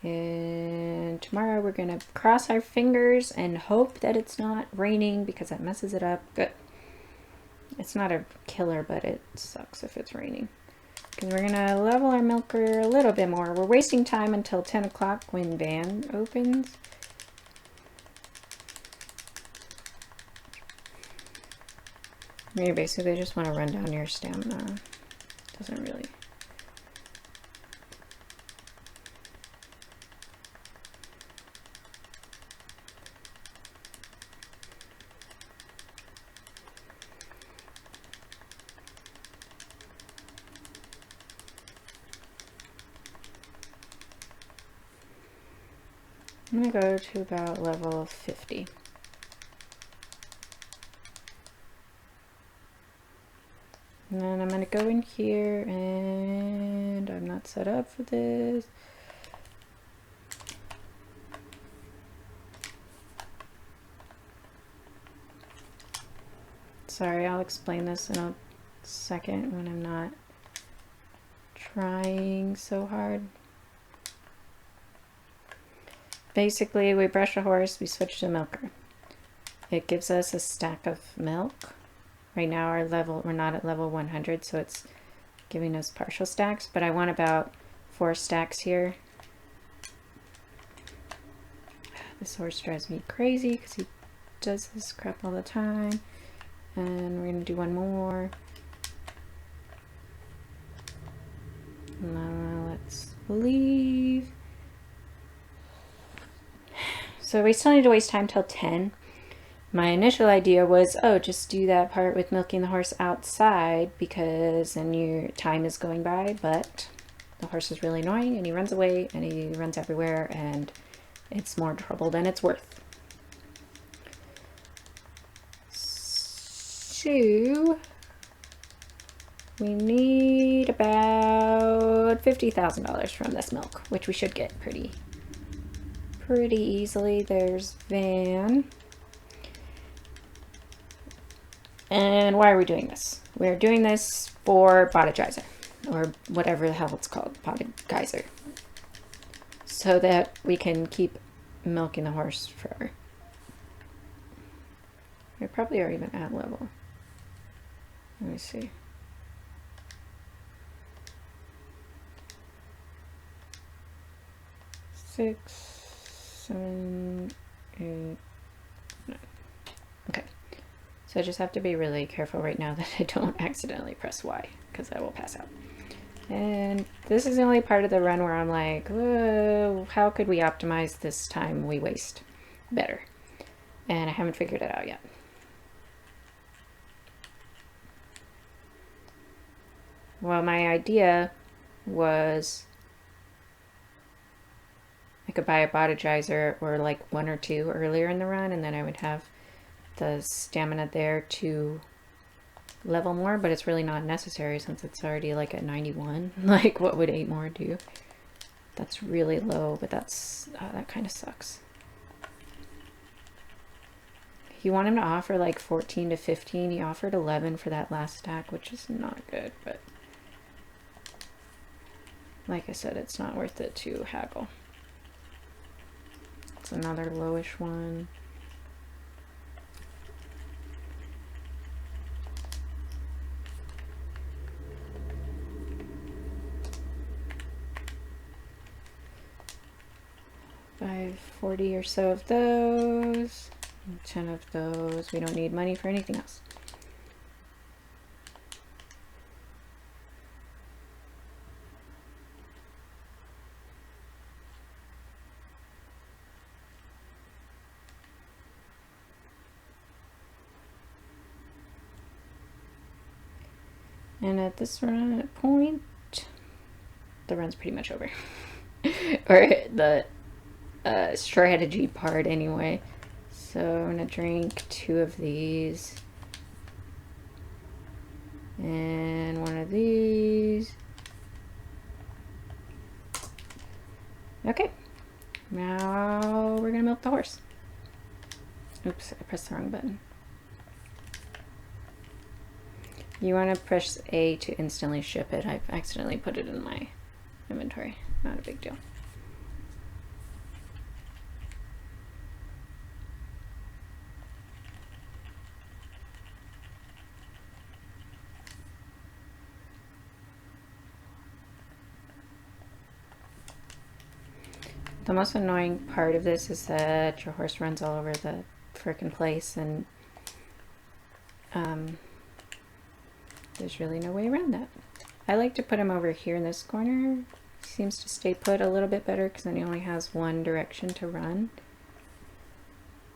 And tomorrow we're gonna cross our fingers and hope that it's not raining because that messes it up. Good. It's not a killer, but it sucks if it's raining. Because we're gonna level our milker a little bit more. We're wasting time until 10 o'clock when van opens. You basically just want to run down your stamina. Doesn't really. I'm gonna go to about level 50. And then I'm gonna go in here, and I'm not set up for this. Sorry, I'll explain this in a second when I'm not trying so hard. Basically, we brush a horse, we switch to milker. It gives us a stack of milk. Right now our level, we're not at level 100, so it's giving us partial stacks, but I want about 4 stacks here. This horse drives me crazy because he does this crap all the time. And we're gonna do one more. Now let's leave. So we still need to waste time till 10. My initial idea was, oh, just do that part with milking the horse outside because then your time is going by, but the horse is really annoying and he runs away and he runs everywhere and it's more trouble than it's worth. So we need about $50,000 from this milk, which we should get pretty easily. There's Van. And why are we doing this? We're doing this for Bodigizer, or whatever the hell it's called, Bodigizer, so that we can keep milking the horse forever. We probably are even at level. Let me see. Six, 7, 8, 9. Okay. So I just have to be really careful right now that I don't accidentally press Y, because I will pass out. And this is the only part of the run where I'm like, whoa, how could we optimize this time we waste better? And I haven't figured it out yet. Well, my idea was I could buy a Bodigizer or like 1 or 2 earlier in the run, and then I would have the stamina there to level more, but it's really not necessary since it's already like at 91. Like, what would 8 more do? That's really low, but that's that kind of sucks. You want him to offer like 14 to 15. He offered 11 for that last stack, which is not good, but like I said, it's not worth it to haggle. It's another lowish one. Buy 40 or so of those, 10 of those. We don't need money for anything else. And at this run point, the run's pretty much over. Or the strategy part anyway. So I'm gonna drink 2 of these and 1 of these. Okay, now we're gonna milk the horse. Oops, I pressed the wrong button. You want to press A to instantly ship it. I've accidentally put it in my inventory. Not a big deal. The most annoying part of this is that your horse runs all over the frickin' place, and there's really no way around that. I like to put him over here in this corner. He seems to stay put a little bit better because then he only has one direction to run.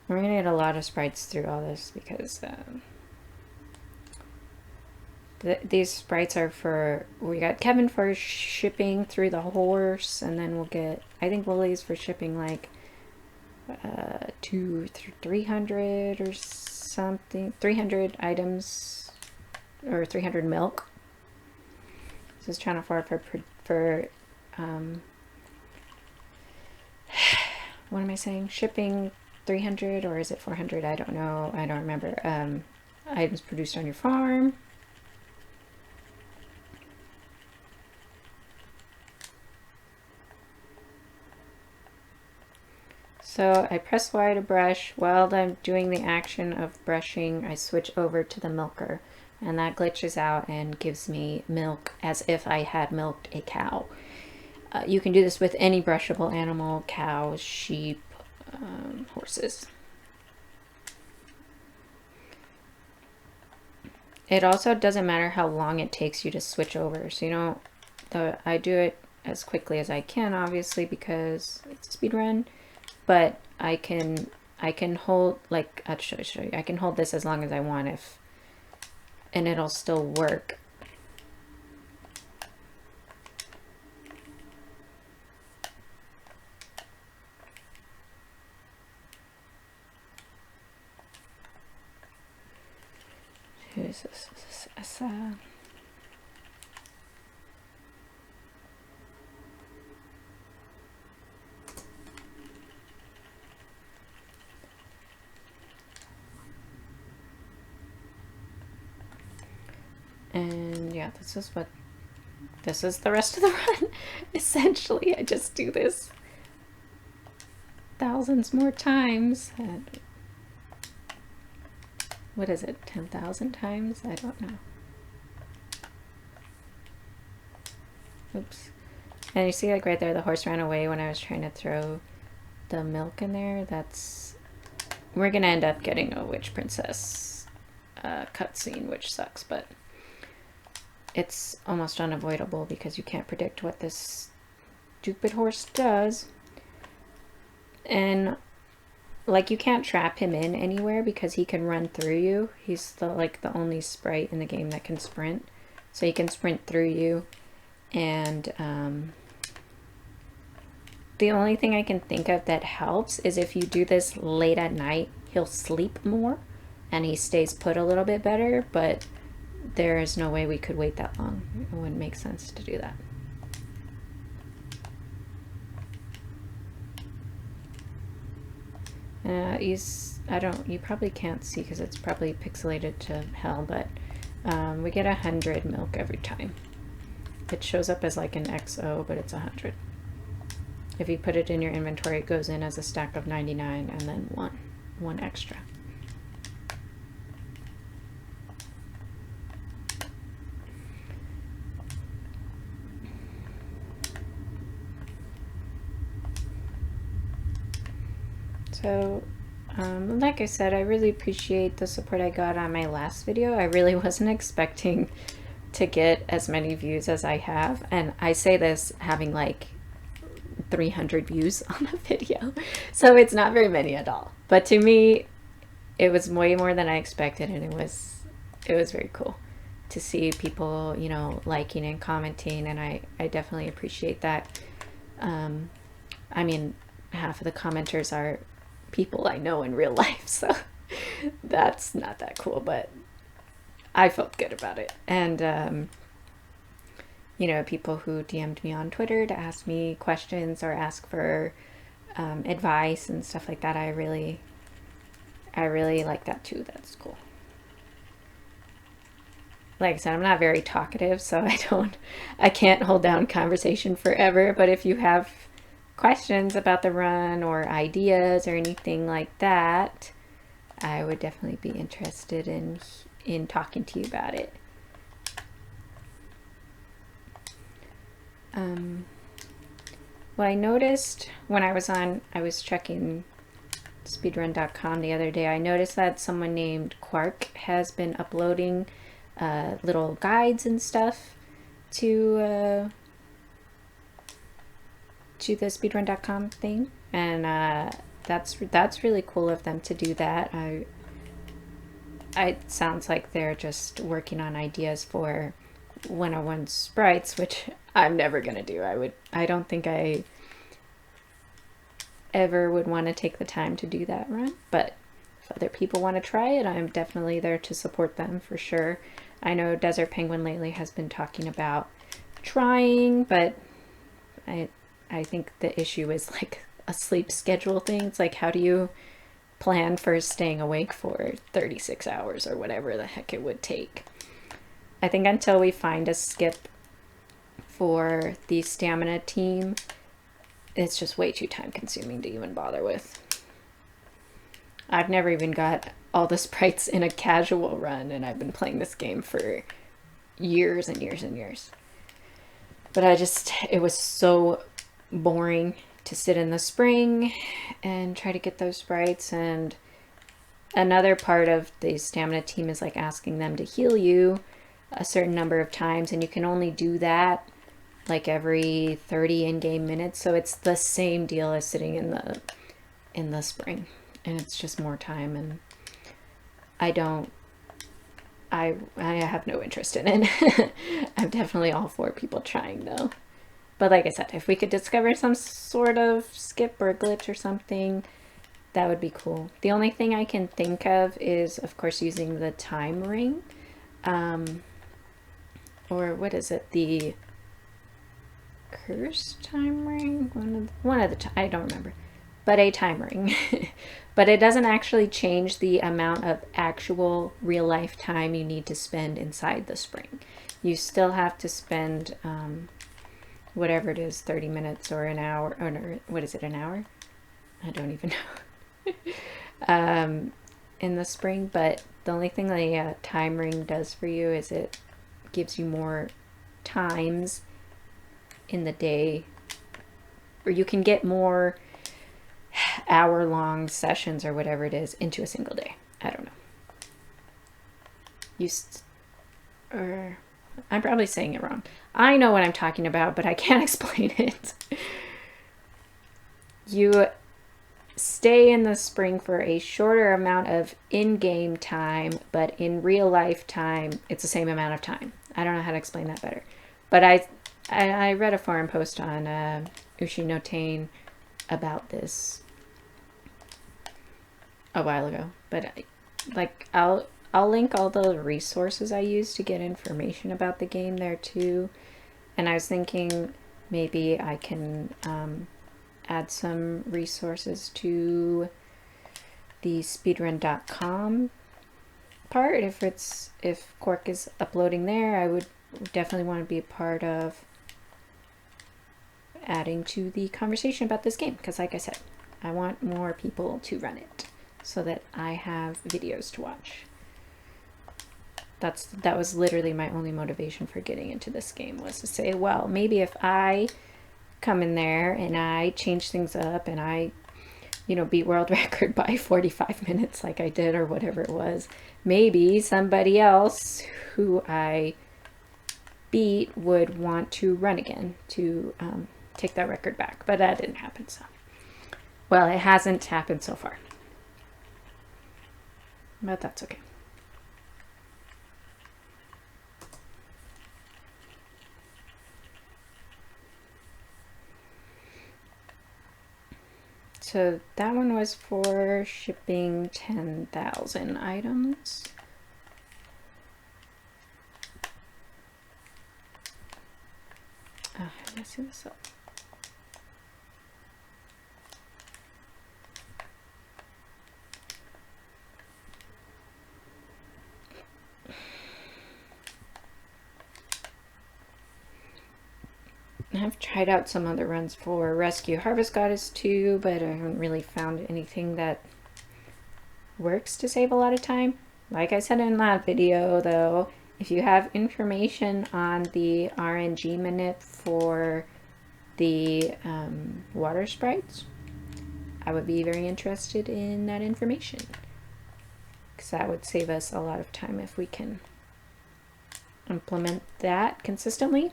We're gonna get a lot of sprites through all this because these sprites are for, we got Kevin for shipping through the horse, and then we'll get, I think Lily's for shipping like 300 or something, 300 items or 300 milk. This is channel 4 for what am I saying? Shipping 300, or is it 400? I don't know. I don't remember. Items produced on your farm. So I press Y to brush. While I'm doing the action of brushing, I switch over to the milker, and that glitches out and gives me milk as if I had milked a cow. You can do this with any brushable animal: cows, sheep, horses. It also doesn't matter how long it takes you to switch over. So you know, I do it as quickly as I can, obviously, because it's a speed run. But I can I can hold, like, I'll show you. I can hold this as long as I want and it'll still work. Who is this? Is this Essa? And yeah, this is the rest of the run. Essentially, I just do this thousands more times. And what is it, 10,000 times? I don't know. Oops. And you see, like, right there, the horse ran away when I was trying to throw the milk in there. We're gonna end up getting a witch princess cutscene, which sucks, but it's almost unavoidable because you can't predict what this stupid horse does. And like, you can't trap him in anywhere because he can run through you. He's the only sprite in the game that can sprint, so he can sprint through you. And the only thing I can think of that helps is if you do this late at night, he'll sleep more and he stays put a little bit better, but there is no way we could wait that long. It wouldn't make sense to do that. You probably can't see because it's probably pixelated to hell, but we get 100 milk every time. It shows up as like an XO, but it's 100. If you put it in your inventory, it goes in as a stack of 99 and then one extra. So, like I said, I really appreciate the support I got on my last video. I really wasn't expecting to get as many views as I have, and I say this having like 300 views on a video, so it's not very many at all. But to me, it was way more than I expected, and it was very cool to see people, you know, liking and commenting, and I definitely appreciate that. I mean, half of the commenters are people I know in real life, so that's not that cool, but I felt good about it. And you know, people who DM'd me on Twitter to ask me questions or ask for advice and stuff like that, I really like that too. That's cool. Like I said, I'm not very talkative, so I can't hold down conversation forever, but if you have questions about the run or ideas or anything like that, I would definitely be interested in talking to you about it. What I noticed when I was checking speedrun.com the other day, I noticed that someone named Quark has been uploading little guides and stuff to the speedrun.com thing, and that's really cool of them to do that. It sounds like they're just working on ideas for 101 sprites, which I'm never gonna do. I don't think I ever would want to take the time to do that run, but if other people want to try it, I'm definitely there to support them for sure. I know Desert Penguin lately has been talking about trying, but I think the issue is like a sleep schedule thing. It's like, how do you plan for staying awake for 36 hours or whatever the heck it would take? I think until we find a skip for the stamina team, it's just way too time consuming to even bother with. I've never even got all the sprites in a casual run, and I've been playing this game for years and years and years. But it was so boring to sit in the spring and try to get those sprites. And another part of the stamina team is like asking them to heal you a certain number of times, and you can only do that like every 30 in-game minutes, so it's the same deal as sitting in the spring. and it's just more time, and I have no interest in it. I'm definitely all for people trying though. But like I said, if we could discover some sort of skip or glitch or something, that would be cool. The only thing I can think of is, of course, using the time ring. Or what is it? The cursed time ring? One of the I don't remember. But a time ring. But it doesn't actually change the amount of actual real life time you need to spend inside the spring. You still have to spend whatever it is, 30 minutes or an hour, or no, what is it, an hour? I don't even know. In the spring, but the only thing the time ring does for you is it gives you more times in the day, or you can get more hour-long sessions or whatever it is into a single day. I don't know. Or I'm probably saying it wrong. I know what I'm talking about, but I can't explain it. You stay in the spring for a shorter amount of in-game time, but in real life time, it's the same amount of time. I don't know how to explain that better. But I read a forum post on Ushi no Tain about this a while ago. But like I'll link all the resources I use to get information about the game there too. And I was thinking maybe I can add some resources to the speedrun.com part. If Quark is uploading there, I would definitely want to be a part of adding to the conversation about this game, because like I said, I want more people to run it so that I have videos to watch. That was literally my only motivation for getting into this game, was to say, well, maybe if I come in there and I change things up and I, beat world record by 45 minutes like I did or whatever it was, maybe somebody else who I beat would want to run again to take that record back. But that didn't happen. So, well, it hasn't happened so far. But that's okay. So that one was for shipping 10,000 items. Let's see this up. I've tried out some other runs for Rescue Harvest Goddess too, but I haven't really found anything that works to save a lot of time. Like I said in that video though, if you have information on the RNG manip for the water sprites, I would be very interested in that information, because that would save us a lot of time if we can implement that consistently.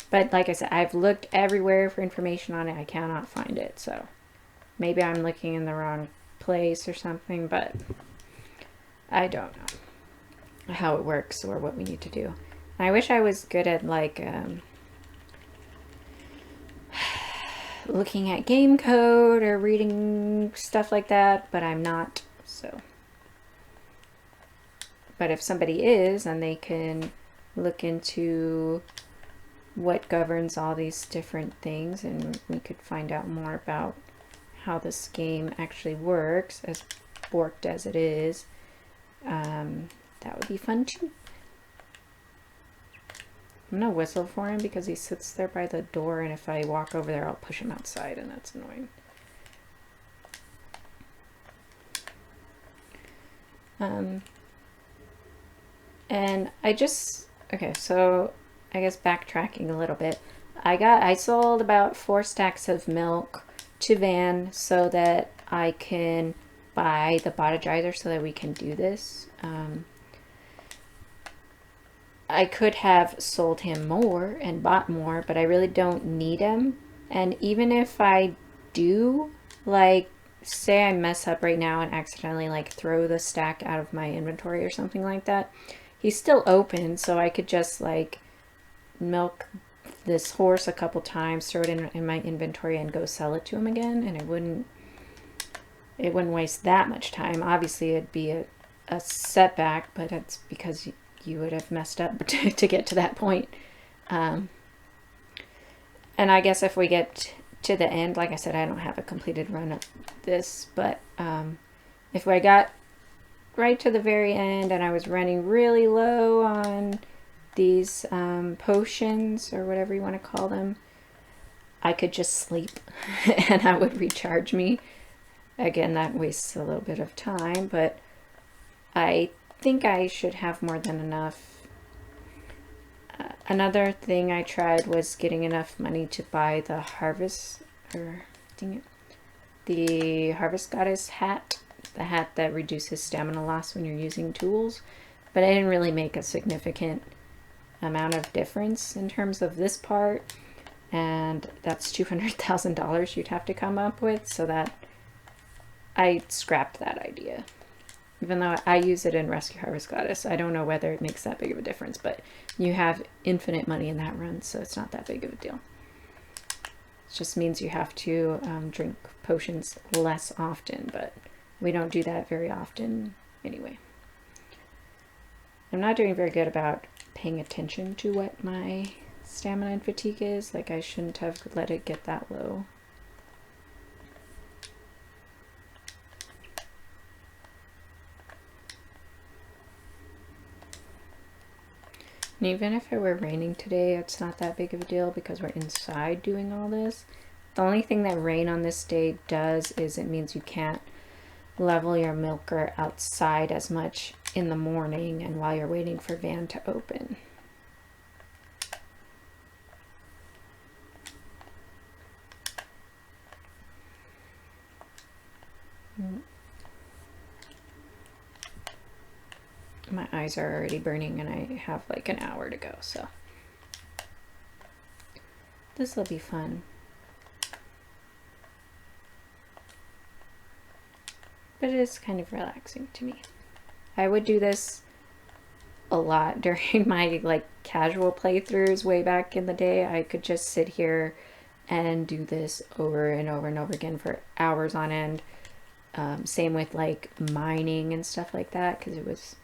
But like I said, I've looked everywhere for information on it. I cannot find it. So maybe I'm looking in the wrong place or something, but I don't know how it works or what we need to do. And I wish I was good at like looking at game code or reading stuff like that, but I'm not. So, but if somebody is, and they can look into what governs all these different things, and we could find out more about how this game actually works, as borked as it is, that would be fun too. I'm gonna whistle for him because he sits there by the door, and if I walk over there I'll push him outside, and that's annoying. And okay, so I guess backtracking a little bit, I sold about 4 stacks of milk to Van so that I can buy the Bottigizer so that we can do this. I could have sold him more and bought more, but I really don't need him. And even if I do, like, say I mess up right now and accidentally like throw the stack out of my inventory or something like that, he's still open, so I could just like milk this horse a couple times, throw it in my inventory and go sell it to him again, and it wouldn't waste that much time. Obviously it'd be a setback, but it's because you would have messed up to get to that point. And I guess if we get to the end, like I said, I don't have a completed run of this, but if I got right to the very end and I was running really low on these potions or whatever you want to call them, I could just sleep and that would recharge me. Again, that wastes a little bit of time, but I think I should have more than enough. Another thing I tried was getting enough money to buy the the Harvest Goddess hat, the hat that reduces stamina loss when you're using tools, but I didn't really make a significant amount of difference in terms of this part, and that's $200,000 you'd have to come up with, so that I scrapped that idea. Even though I use it in Rescue Harvest Goddess, I don't know whether it makes that big of a difference, but you have infinite money in that run, so it's not that big of a deal. It just means you have to drink potions less often, but we don't do that very often anyway. I'm not doing very good about paying attention to what my stamina and fatigue is. Like, I shouldn't have let it get that low. And even if it were raining today, it's not that big of a deal because we're inside doing all this. The only thing that rain on this day does is it means you can't level your milker outside as much in the morning and while you're waiting for van to open. My eyes are already burning and I have like an hour to go, so this will be fun. But it is kind of relaxing to me. I would do this a lot during my like casual playthroughs way back in the day. I could just sit here and do this over and over and over again for hours on end. Same with like mining and stuff like that, because it was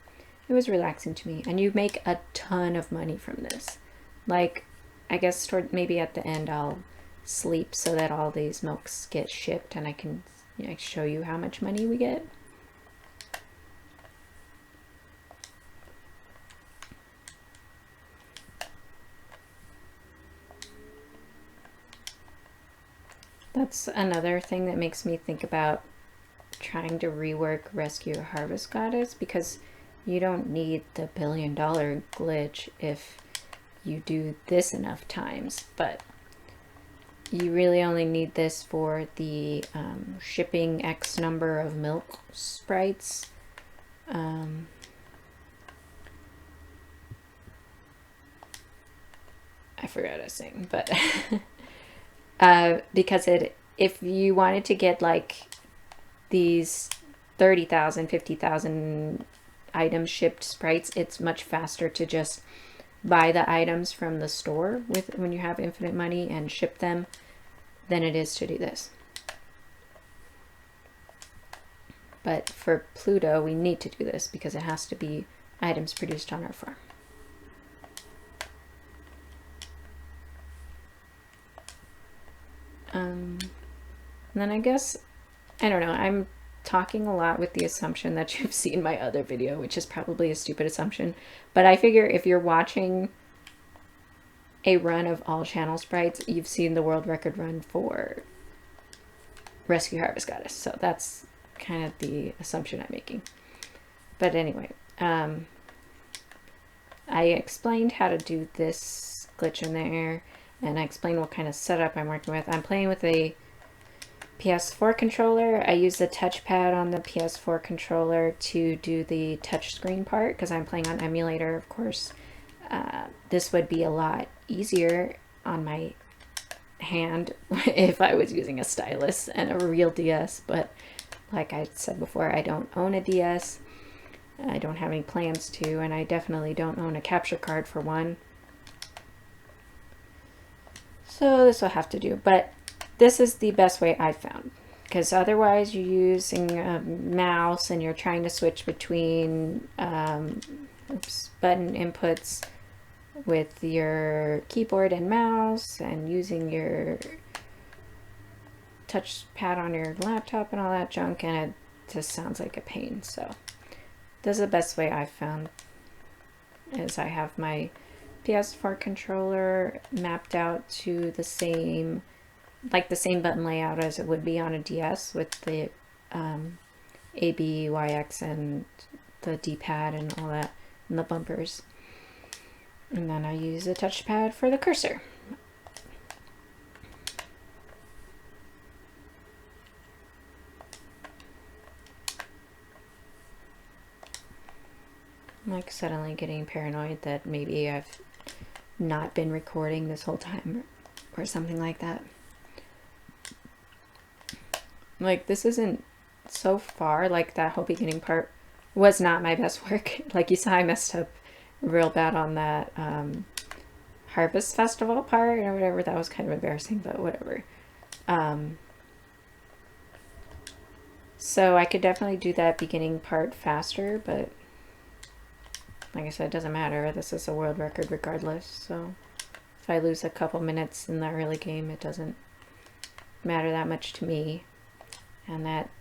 relaxing to me. And you make a ton of money from this. Like, I guess toward maybe at the end I'll sleep so that all these milks get shipped and I can show you how much money we get. That's another thing that makes me think about trying to rework Rescue Harvest Goddess, because you don't need the $1 billion glitch if you do this enough times, but you really only need this for the shipping X number of milk sprites. I forgot a thing, but because if you wanted to get like these 30,000, 50,000 items shipped sprites, it's much faster to just buy the items from the store when you have infinite money and ship them than it is to do this. But for Pluto, we need to do this because it has to be items produced on our farm. And then I guess, I don't know, I'm talking a lot with the assumption that you've seen my other video, which is probably a stupid assumption, but I figure if you're watching a run of all channel sprites, you've seen the world record run for Rescue Harvest Goddess, so that's kind of the assumption I'm making. But anyway, I explained how to do this glitch in there, and I explained what kind of setup I'm working with. I'm playing with a PS4 controller. I use the touchpad on the PS4 controller to do the touchscreen part because I'm playing on emulator, of course. This would be a lot easier on my hand if I was using a stylus and a real DS, but like I said before, I don't own a DS. I don't have any plans to, and I definitely don't own a capture card for one. So this will have to do, but this is the best way I've found, because otherwise you're using a mouse and you're trying to switch between button inputs with your keyboard and mouse and using your touch pad on your laptop and all that junk, and it just sounds like a pain. So this is the best way I've found, is I have my PS4 controller mapped out to the same, like the same button layout as it would be on a DS, with the A, B, Y, X, and the D-pad and all that, and the bumpers. And then I use a touchpad for the cursor. I'm like suddenly getting paranoid that maybe I've not been recording this whole time or something like that. Like, this isn't, so far, like that whole beginning part was not my best work. Like you saw, I messed up real bad on that Harvest Festival part or whatever. That was kind of embarrassing, but whatever. So I could definitely do that beginning part faster, but like I said, it doesn't matter. This is a world record regardless, so if I lose a couple minutes in the early game, it doesn't matter that much to me. And that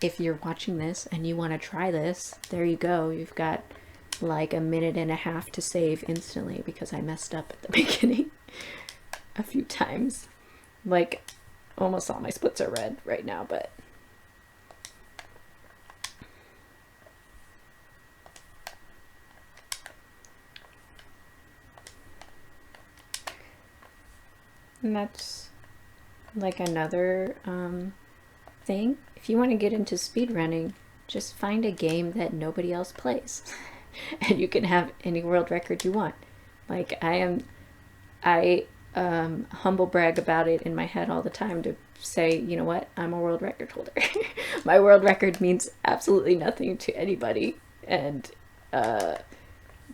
if you're watching this and you want to try this, there you go. You've got like a minute and a half to save instantly, because I messed up at the beginning a few times. Like, almost all my splits are red right now, but and that's like another thing. If you want to get into speedrunning, just find a game that nobody else plays and you can have any world record you want. Like I humble brag about it in my head all the time to say, you know what, I'm a world record holder. My world record means absolutely nothing to anybody, and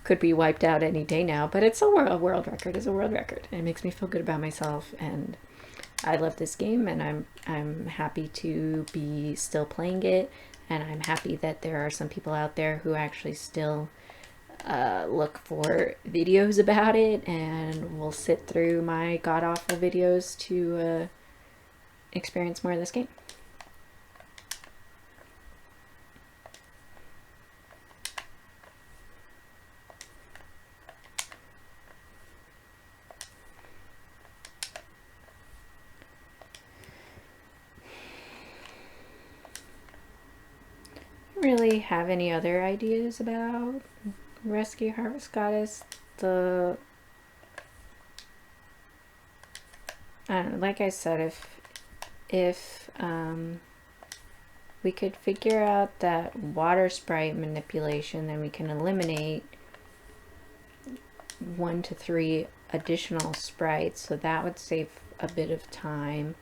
could be wiped out any day now, but it's a world record is a world record, and it makes me feel good about myself, and I love this game, and I'm happy to be still playing it, and I'm happy that there are some people out there who actually still look for videos about it and will sit through my god-awful videos to experience more of this game. Really have any other ideas about Rescue Harvest Goddess? I don't know, like I said, if we could figure out that water sprite manipulation, then we can eliminate 1 to 3 additional sprites, so that would save a bit of time.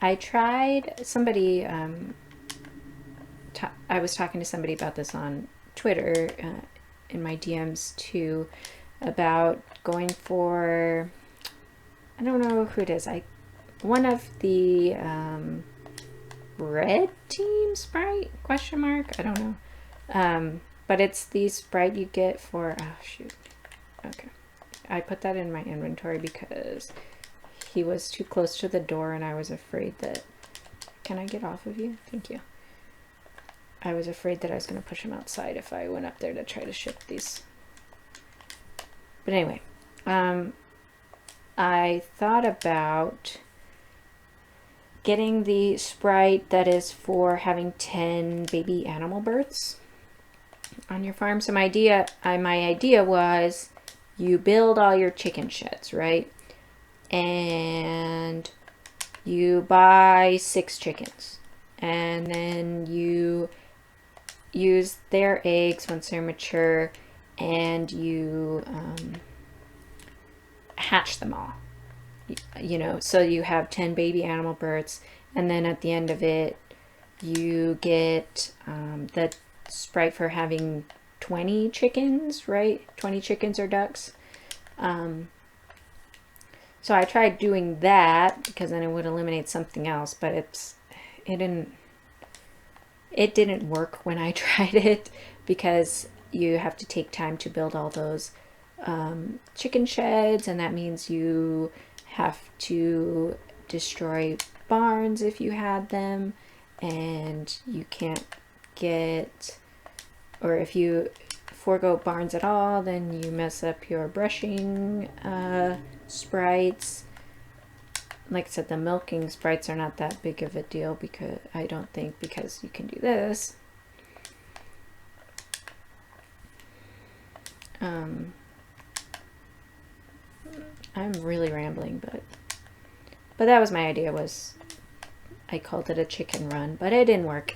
I tried, somebody I was talking to somebody about this on Twitter in my DMs too, about going for, I don't know who it is, one of the red team sprite question mark, I don't know, but it's the sprite you get for, oh shoot, okay, I put that in my inventory because he was too close to the door and I was afraid that, can I get off of you? Thank you. I was afraid that I was going to push him outside if I went up there to try to ship these. But anyway, I thought about getting the sprite that is for having 10 baby animal birds on your farm. So my idea was, you build all your chicken sheds, right? And you buy 6 chickens, and then you use their eggs once they're mature, and you hatch them all. you know, so you have 10 baby animal births, and then at the end of it, you get the Sprite for having 20 chickens, right? 20 chickens or ducks. So I tried doing that because then it would eliminate something else, but it didn't work when I tried it because you have to take time to build all those chicken sheds, and that means you have to destroy barns if you had them, and you can't get, or if you forego barns at all, then you mess up your brushing sprites. Like I said, the milking sprites are not that big of a deal because I don't think, because you can do this. I'm really rambling, but that was my idea. Was I called it a chicken run, but it didn't work.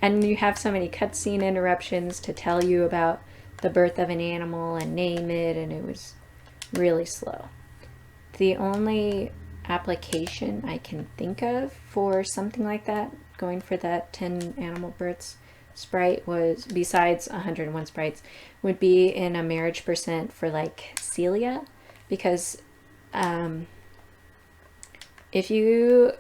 And you have so many cutscene interruptions to tell you about the birth of an animal and name it, and it was really slow. The only application I can think of for something like that, going for that 10 animal births sprite, was, besides 101 sprites, would be in a marriage percent for like Celia, because if you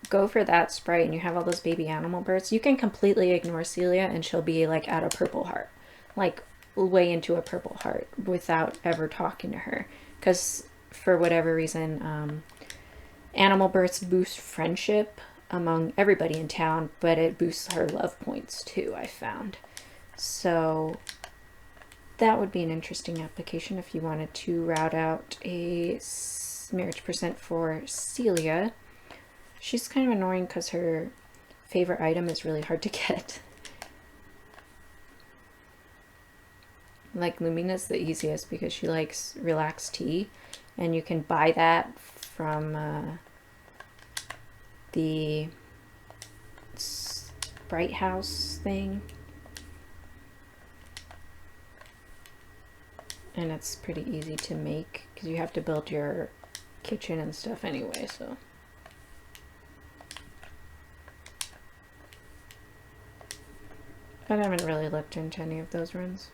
go for that sprite and you have all those baby animal births, you can completely ignore Celia and she'll be like at a purple heart, like way into a purple heart without ever talking to her, because for whatever reason, animal births boost friendship among everybody in town, but it boosts her love points too, I found. So that would be an interesting application if you wanted to route out a marriage percent for Celia. She's kind of annoying because her favorite item is really hard to get. Like Lumina's the easiest because she likes relaxed tea, and you can buy that from the Sprite House thing. And it's pretty easy to make because you have to build your kitchen and stuff anyway, so. But I haven't really looked into any of those runs.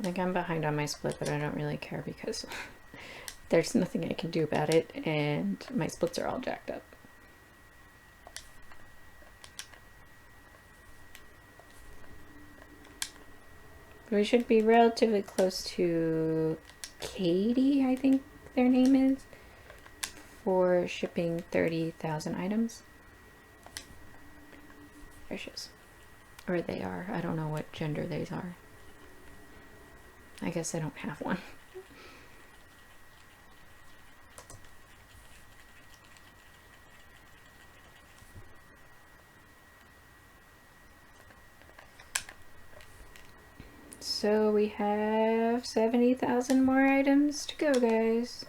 Like, I'm behind on my split, but I don't really care because there's nothing I can do about it, and my splits are all jacked up. We should be relatively close to Katie, I think their name is, for shipping 30,000 items. There she is. Or they are. I don't know what gender they are. I guess I don't have one. So we have 70,000 more items to go, guys.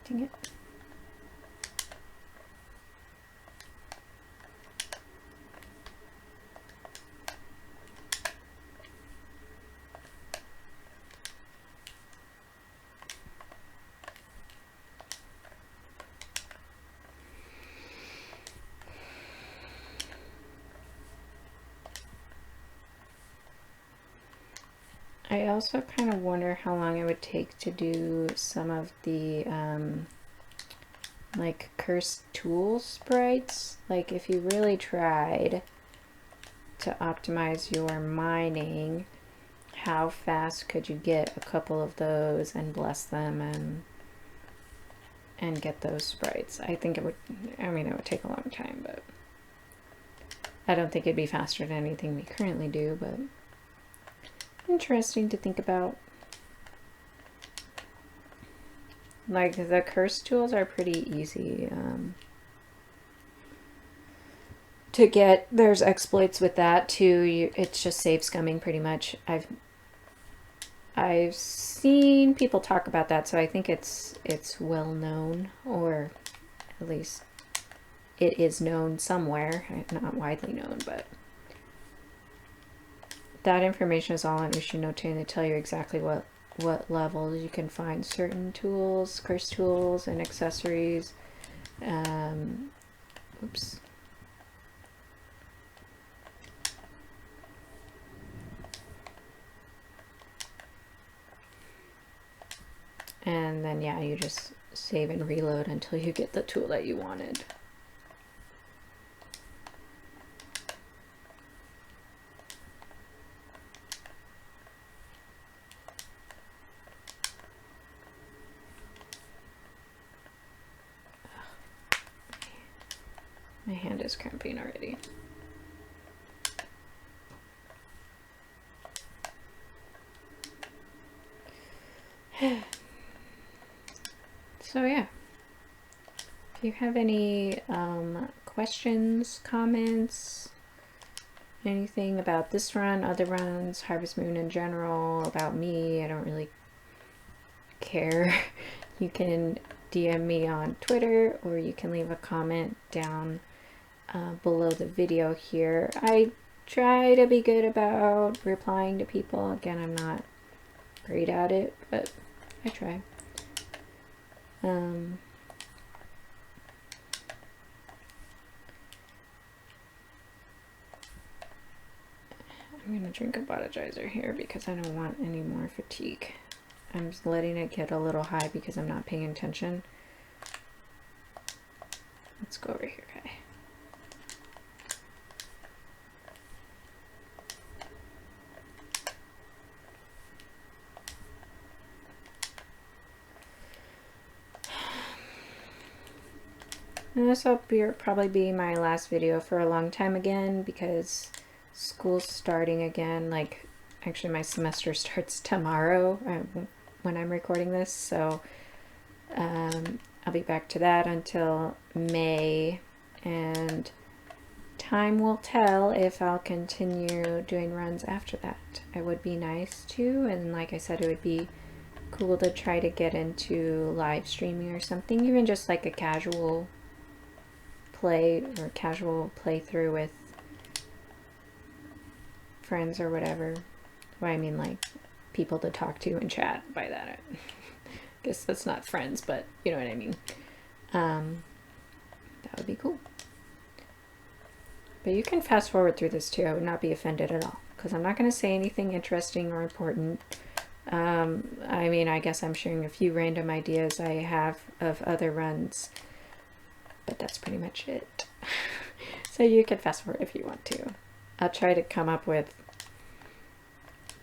Dang it. I also kind of wonder how long it would take to do some of the like cursed tool sprites. Like if you really tried to optimize your mining, how fast could you get a couple of those and bless them and get those sprites? I think it would, I mean, it would take a long time, but I don't think it'd be faster than anything we currently do, but interesting to think about. Like, the curse tools are pretty easy to get. There's exploits with that too. It's just save scumming pretty much. I've seen people talk about that, so I think it's well known, or at least it is known somewhere. Not widely known, but that information is all on issue note, and they tell you exactly what levels you can find certain tools, curse tools, and accessories. Oops. And then, yeah, you just save and reload until you get the tool that you wanted. My hand is cramping already. So yeah, if you have any questions, comments, anything about this run, other runs, Harvest Moon in general, about me, I don't really care. You can DM me on Twitter, or you can leave a comment down below the video here. I try to be good about replying to people. Again, I'm not great at it, but I try. I'm gonna drink a Bottigizer here because I don't want any more fatigue. I'm just letting it get a little high because I'm not paying attention. Let's go over here, okay. And this will probably be my last video for a long time again, because school's starting again. Like, actually my semester starts tomorrow when I'm recording this, so I'll be back to that until May, and time will tell if I'll continue doing runs after that. It would be nice to, and like I said, it would be cool to try to get into live streaming or something, even just like a casual play or casual playthrough with friends or whatever. Well, I mean, like, people to talk to and chat. By that, I guess that's not friends, but you know what I mean. That would be cool. But you can fast forward through this too. I would not be offended at all, because I'm not going to say anything interesting or important. I mean, I guess I'm sharing a few random ideas I have of other runs, but that's pretty much it. So you can fast forward if you want to. I'll try to come up with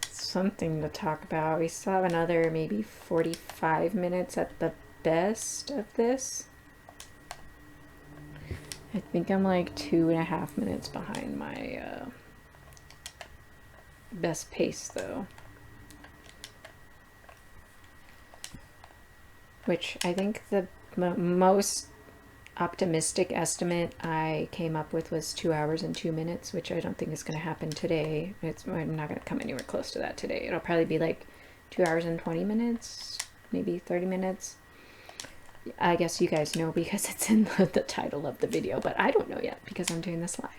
something to talk about. We still have another maybe 45 minutes at the best of this. I think I'm like 2.5 minutes behind my best pace though. Which I think the most optimistic estimate I came up with was 2 hours and 2 minutes, which I don't think is going to happen today. I'm not going to come anywhere close to that today. It'll probably be like 2 hours and 20 minutes, maybe 30 minutes. I guess you guys know because it's in the title of the video, but I don't know yet because I'm doing this live.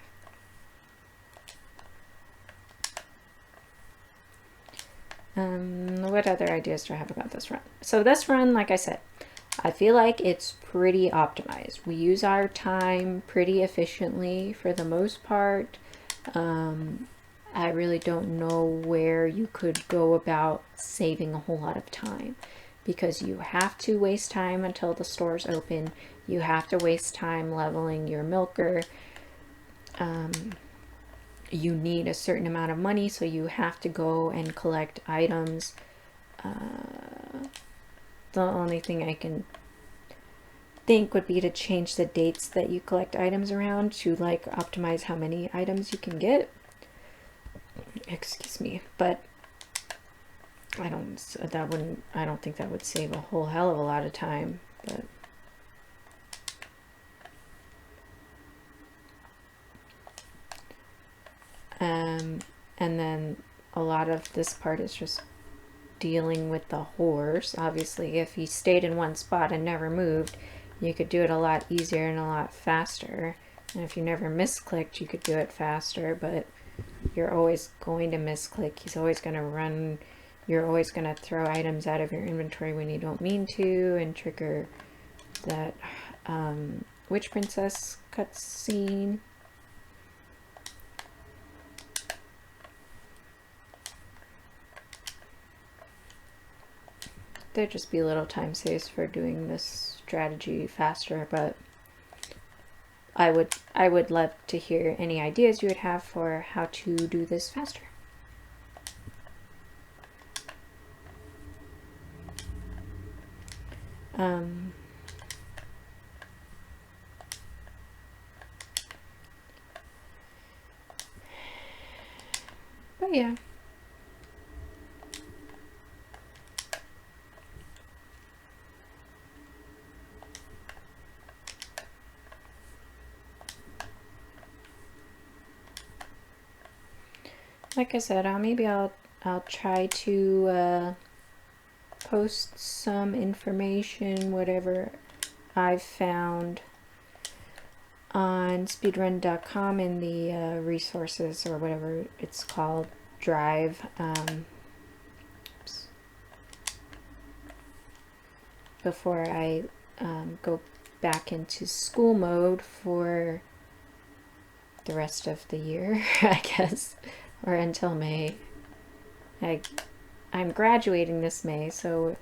What other ideas do I have about this run? So this run, like I said, I feel like it's pretty optimized. We use our time pretty efficiently for the most part. I really don't know where you could go about saving a whole lot of time, because you have to waste time until the store's open. You have to waste time leveling your milker. you need a certain amount of money, so you have to go and collect items. The only thing I can think would be to change the dates that you collect items around to like optimize how many items you can get. Excuse me, but I don't think that would save a whole hell of a lot of time, but and then a lot of this part is just dealing with the horse. Obviously, if he stayed in one spot and never moved, you could do it a lot easier and a lot faster. And if you never misclicked, you could do it faster, but you're always going to misclick. He's always going to run. You're always going to throw items out of your inventory when you don't mean to and trigger that Witch Princess cutscene. There'd just be little time saves for doing this strategy faster, but I would love to hear any ideas you would have for how to do this faster. But yeah. Like I said, maybe I'll try to post some information, whatever I've found, on speedrun.com in the resources or whatever it's called drive. Before I go back into school mode for the rest of the year, I guess, or until May. I'm graduating this May, so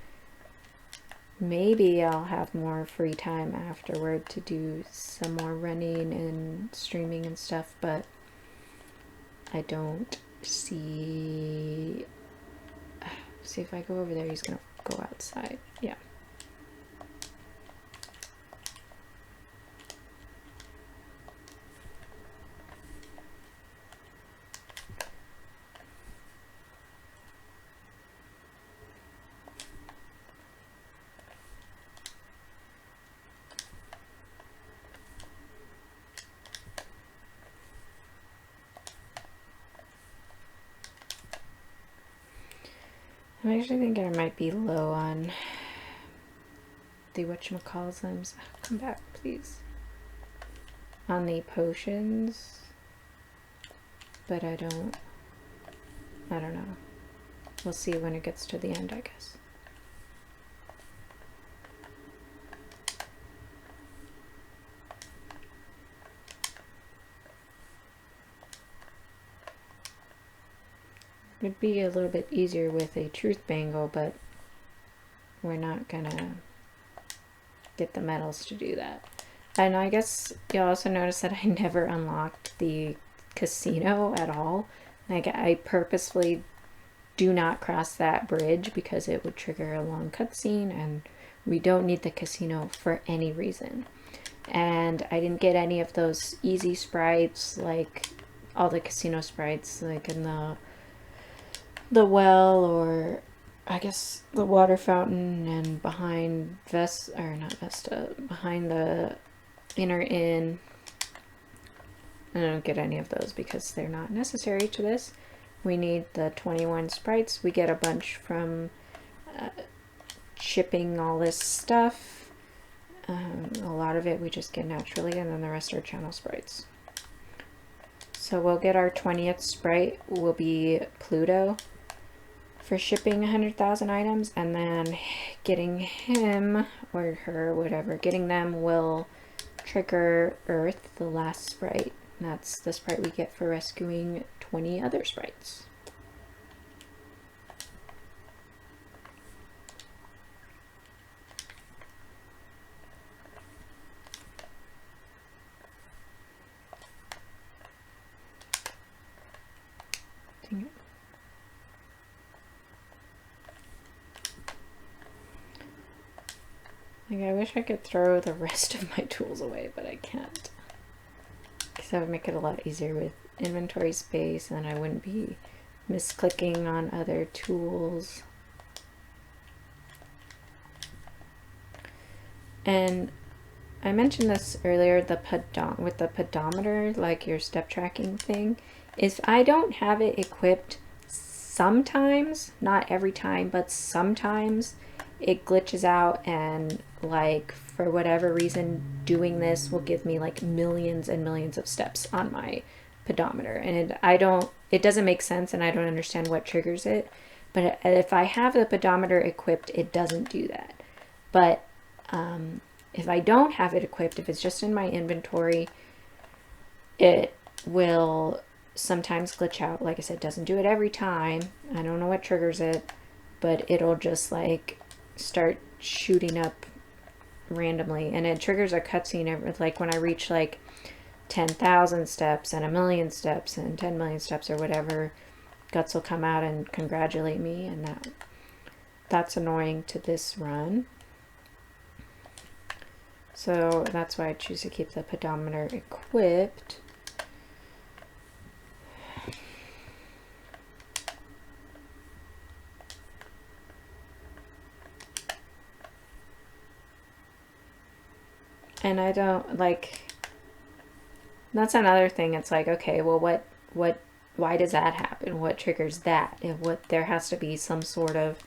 maybe I'll have more free time afterward to do some more running and streaming and stuff, but I don't see if I go over there, he's gonna go outside. Yeah. I'm actually thinking I might be low on the whatchamacallits. Come back, please. On the potions. But I don't know. We'll see when it gets to the end, I guess. It'd be a little bit easier with a truth bangle, but we're not gonna get the medals to do that. And I guess you'll also notice that I never unlocked the casino at all. Like, I purposefully do not cross that bridge because it would trigger a long cutscene, and we don't need the casino for any reason. And I didn't get any of those easy sprites, like all the casino sprites, like in the well, or I guess the water fountain, and behind behind the inner inn. I don't get any of those because they're not necessary to this. We need the 21 sprites. We get a bunch from shipping all this stuff. A lot of it we just get naturally, and then the rest are channel sprites. So we'll get our 20th sprite, will be Pluto, for shipping 100,000 items, and then getting him or her, whatever, getting them will trigger Earth, the last sprite. And that's the sprite we get for rescuing 20 other sprites. Like, I wish I could throw the rest of my tools away, but I can't. Because that would make it a lot easier with inventory space, and I wouldn't be misclicking on other tools. And I mentioned this earlier, with the pedometer, like your step tracking thing, is I don't have it equipped sometimes, not every time, but sometimes it glitches out, and like for whatever reason doing this will give me like millions and millions of steps on my pedometer, and it doesn't make sense, and I don't understand what triggers it. But if I have the pedometer equipped, it doesn't do that. But if I don't have it equipped, if it's just in my inventory, it will sometimes glitch out. Like I said, it doesn't do it every time. I don't know what triggers it, but it'll just like start shooting up randomly, and it triggers a cutscene like when I reach like 10,000 steps and 1,000,000 steps and 10 million steps or whatever. Guts will come out and congratulate me, and that's annoying to this run. So that's why I choose to keep the pedometer equipped. And I don't like, that's another thing. It's like, okay, well, why does that happen? What triggers that? There has to be some sort of,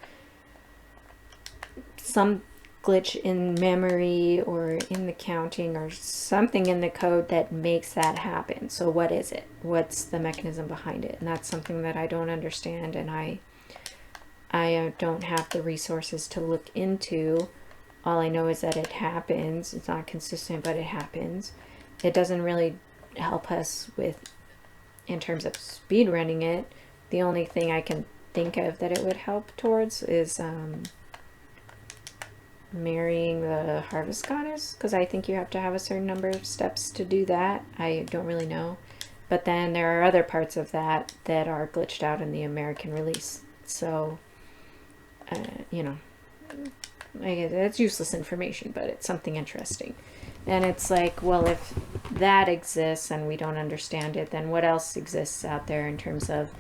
some glitch in memory or in the counting or something in the code that makes that happen. So what is it? What's the mechanism behind it? And that's something that I don't understand, and I don't have the resources to look into. All I know is that it happens. It's not consistent, but it happens. It doesn't really help us in terms of speed running it. The only thing I can think of that it would help towards is marrying the harvest goddess, because I think you have to have a certain number of steps to do that. I don't really know. But then there are other parts of that are glitched out in the American release. So, you know, it's useless information, but it's something interesting. And it's like, well, if that exists and we don't understand it, then what else exists out there in terms of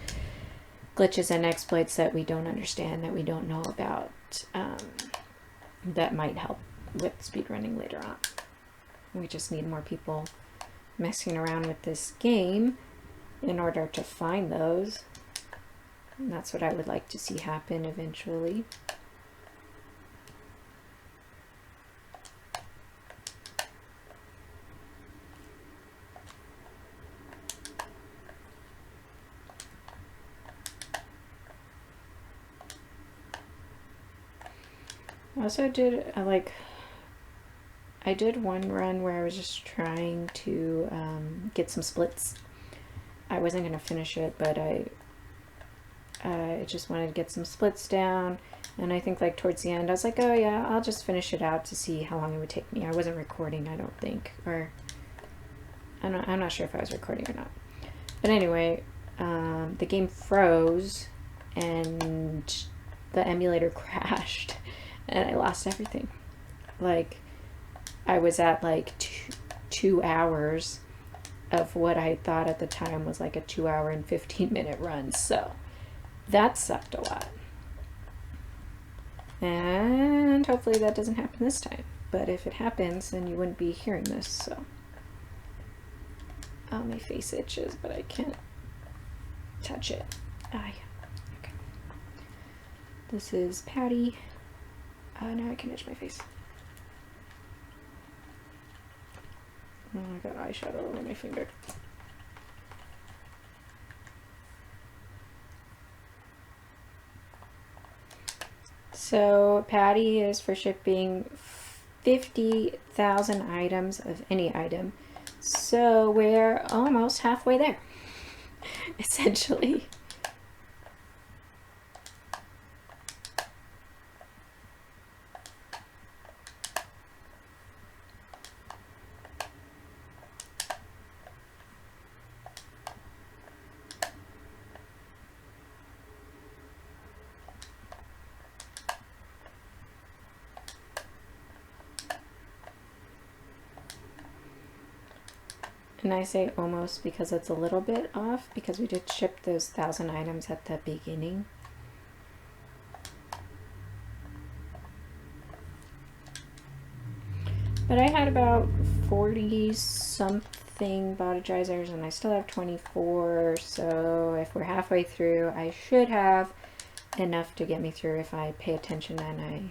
glitches and exploits that we don't understand, that we don't know about, that might help with speedrunning later on. We just need more people messing around with this game in order to find those. And that's what I would like to see happen eventually. Also I did one run where I was just trying to get some splits. I wasn't going to finish it, but I just wanted to get some splits down, and I think like towards the end I was like, oh yeah, I'll just finish it out to see how long it would take me. I wasn't recording, I don't think, or I'm not sure if I was recording or not. But anyway, the game froze and the emulator crashed and I lost everything. Like, I was at like 2 hours of what I thought at the time was like a 2 hour and 15-minute run. So that sucked a lot. And hopefully that doesn't happen this time. But if it happens, then you wouldn't be hearing this. So my face itches, but I can't touch it. Ah, yeah. Okay. This is Patty. Now I can itch my face. Oh, I got eyeshadow over my finger. So Patty is for shipping 50,000 items of any item. So we're almost halfway there, essentially. And I say almost because it's a little bit off, because we did ship those 1,000 items at the beginning. But I had about 40 something bodygizers and I still have 24, so if we're halfway through, I should have enough to get me through if I pay attention and I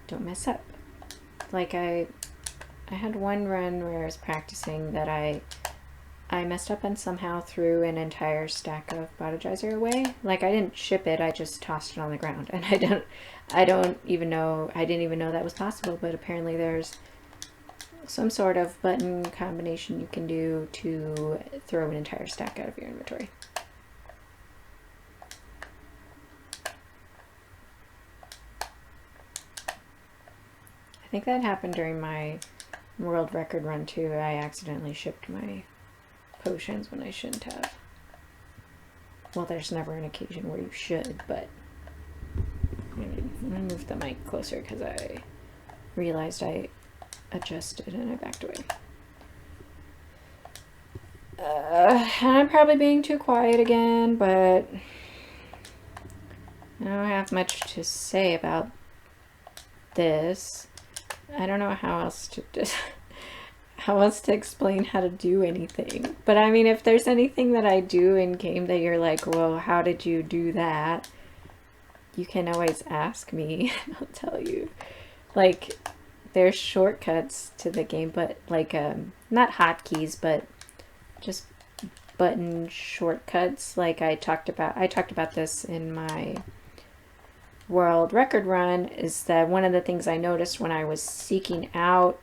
don't mess up. Like I had one run where I was practicing that I messed up and somehow threw an entire stack of bodygizer away. Like I didn't ship it, I just tossed it on the ground, and I didn't even know that was possible, but apparently there's some sort of button combination you can do to throw an entire stack out of your inventory. I think that happened during my world record run too. I accidentally shipped my potions when I shouldn't have. Well, there's never an occasion where you should, but I'm gonna move the mic closer because I realized I adjusted and I backed away. I'm probably being too quiet again, but I don't have much to say about this. I don't know how else to explain how to do anything. But I mean, if there's anything that I do in game that you're like, well, how did you do that? You can always ask me. I'll tell you. Like, there's shortcuts to the game, but like, not hotkeys, but just button shortcuts. Like I talked about this in my world record run, is that one of the things I noticed when I was seeking out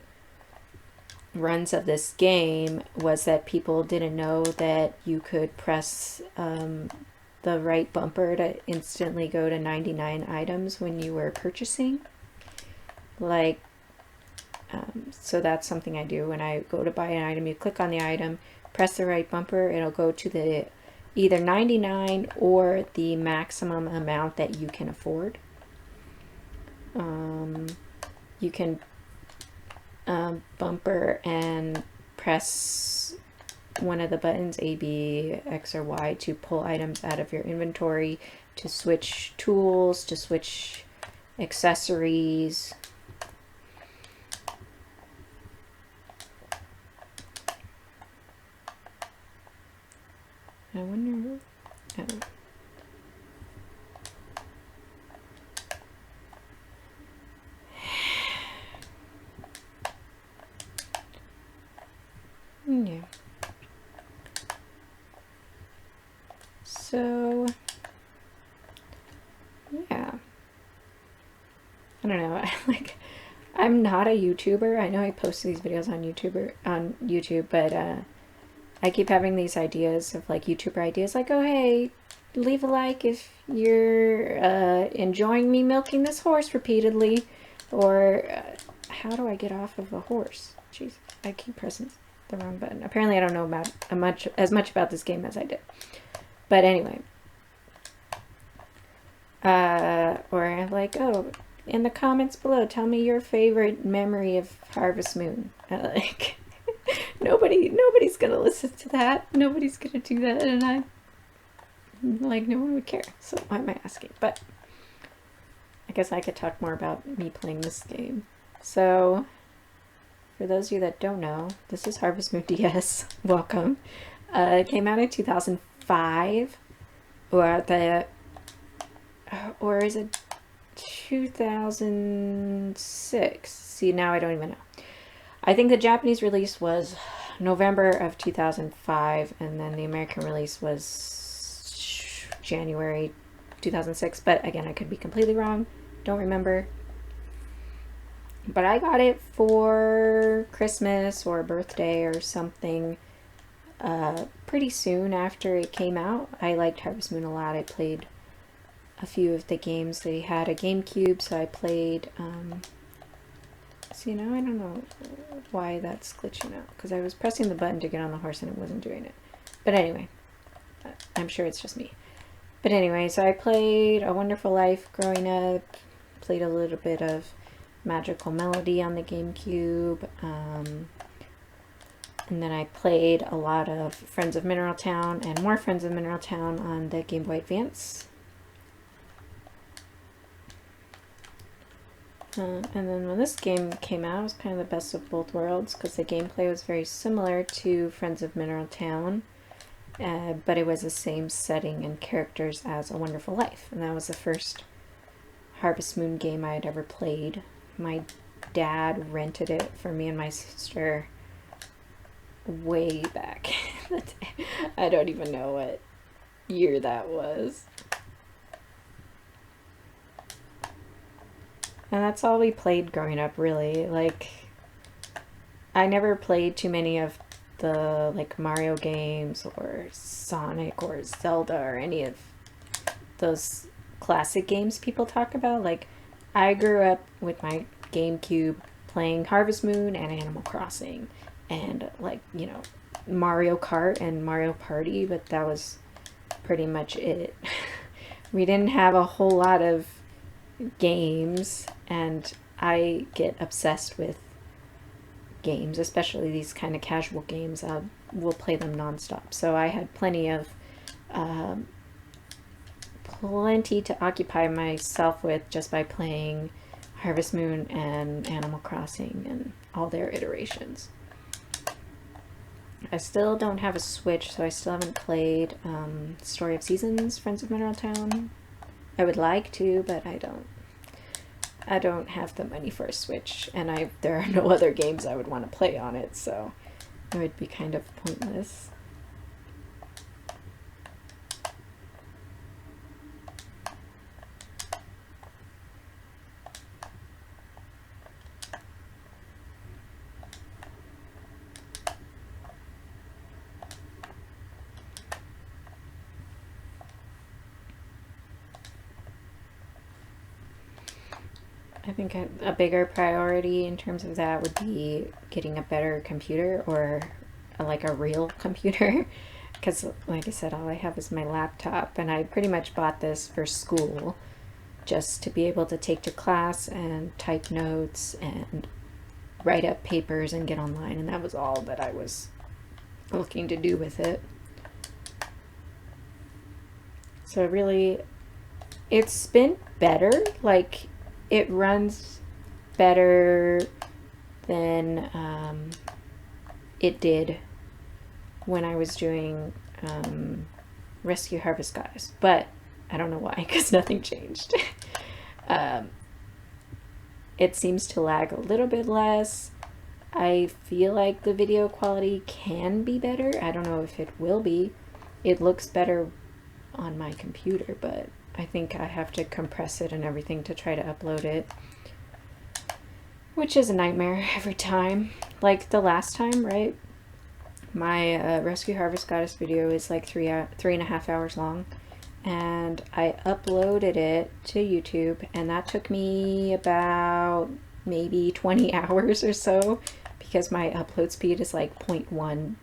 runs of this game was that people didn't know that you could press the right bumper to instantly go to 99 items when you were purchasing. Like, so that's something I do when I go to buy an item. You click on the item, press the right bumper, it'll go to the either 99 or the maximum amount that you can afford. You can bumper and press one of the buttons, A, B, X, or Y, to pull items out of your inventory, to switch tools, to switch accessories. I wonder... Oh. Yeah. So, yeah. I don't know. I'm not a YouTuber. I know I post these videos on YouTube, but I keep having these ideas of like YouTuber ideas, like, oh hey, leave a like if you're enjoying me milking this horse repeatedly, or how do I get off of a horse? Jeez, I keep pressing the wrong button. Apparently I don't know about as much about this game as I did. But anyway, or like, oh, in the comments below, tell me your favorite memory of Harvest Moon. Like, nobody's gonna listen to that. Nobody's gonna do that, and I, like, no one would care. So why am I asking? But I guess I could talk more about me playing this game. So, for those of you that don't know, this is Harvest Moon DS. Welcome. It came out in 2005, or is it 2006? See, now I don't even know. I think the Japanese release was November of 2005, and then the American release was January 2006. But again, I could be completely wrong. Don't remember. But I got it for Christmas or birthday or something pretty soon after it came out. I liked Harvest Moon a lot. I played a few of the games. They had a GameCube, so I played... see, now I don't know why that's glitching out, because I was pressing the button to get on the horse and it wasn't doing it. But anyway, I'm sure it's just me. But anyway, so I played A Wonderful Life growing up, played a little bit of Magical Melody on the GameCube, And then I played a lot of Friends of Mineral Town and more Friends of Mineral Town on the Game Boy Advance. And then when this game came out, it was kind of the best of both worlds because the gameplay was very similar to Friends of Mineral Town, but it was the same setting and characters as A Wonderful Life. And that was the first Harvest Moon game I had ever played. My dad rented it for me and my sister way back. I don't even know what year that was. And that's all we played growing up, really. Like, I never played too many of the, like, Mario games or Sonic or Zelda or any of those classic games people talk about. Like, I grew up with my GameCube playing Harvest Moon and Animal Crossing and, like, you know, Mario Kart and Mario Party, but that was pretty much it. We didn't have a whole lot of games, and I get obsessed with games, especially these kind of casual games. We'll play them nonstop. So I had plenty to occupy myself with just by playing Harvest Moon and Animal Crossing and all their iterations. I still don't have a Switch, so I still haven't played Story of Seasons, Friends of Mineral Town. I would like to, but I don't have the money for a Switch, and there are no other games I would want to play on it, so it would be kind of pointless. I think a bigger priority in terms of that would be getting a better computer, or like a real computer, because like I said, all I have is my laptop, and I pretty much bought this for school just to be able to take to class and type notes and write up papers and get online, and that was all that I was looking to do with it. So really, it's been better. Like, it runs better than it did when I was doing Rescue Harvest Goddess, but I don't know why, because nothing changed. It seems to lag a little bit less. I feel like the video quality can be better. I don't know if it will be. It looks better on my computer, but I think I have to compress it and everything to try to upload it, which is a nightmare every time. Like the last time, right? My Rescue Harvest Goddess video is like 3.5 hours long, and I uploaded it to YouTube, and that took me about maybe 20 hours or so, because my upload speed is like 0.1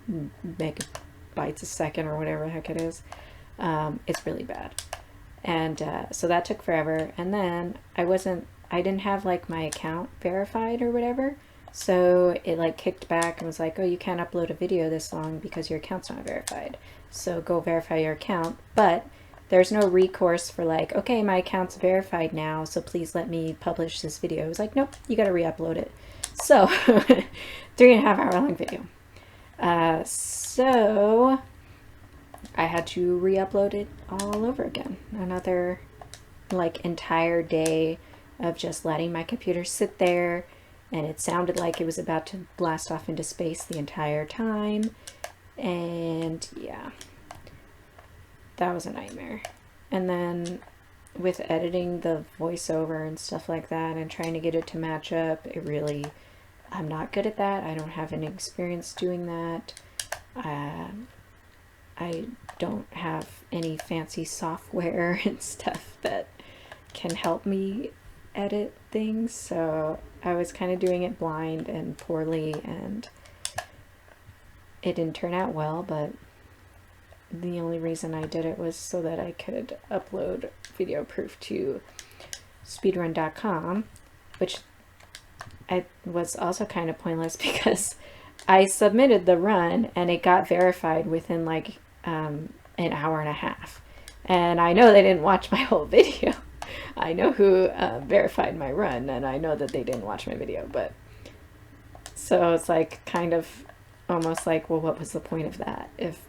megabytes a second or whatever the heck it is. It's really bad. And so that took forever, and then I didn't have like my account verified or whatever, so it like kicked back and was like, oh, you can't upload a video this long because your account's not verified, so go verify your account. But there's no recourse for like, okay, my account's verified now, so please let me publish this video. It was like, nope, you gotta re-upload it. So 3.5 hour long video. So I had to re-upload it all over again. Another like entire day of just letting my computer sit there, and it sounded like it was about to blast off into space the entire time. And yeah, that was a nightmare. And then with editing the voiceover and stuff like that and trying to get it to match up, I'm not good at that. I don't have any experience doing that. I don't have any fancy software and stuff that can help me edit things, so I was kind of doing it blind and poorly, and it didn't turn out well, but the only reason I did it was so that I could upload video proof to speedrun.com, which was also kind of pointless because I submitted the run and it got verified within like an hour and a half. And I know they didn't watch my whole video. I know who verified my run, and I know that they didn't watch my video. But so it's like kind of almost like, well, what was the point of that? If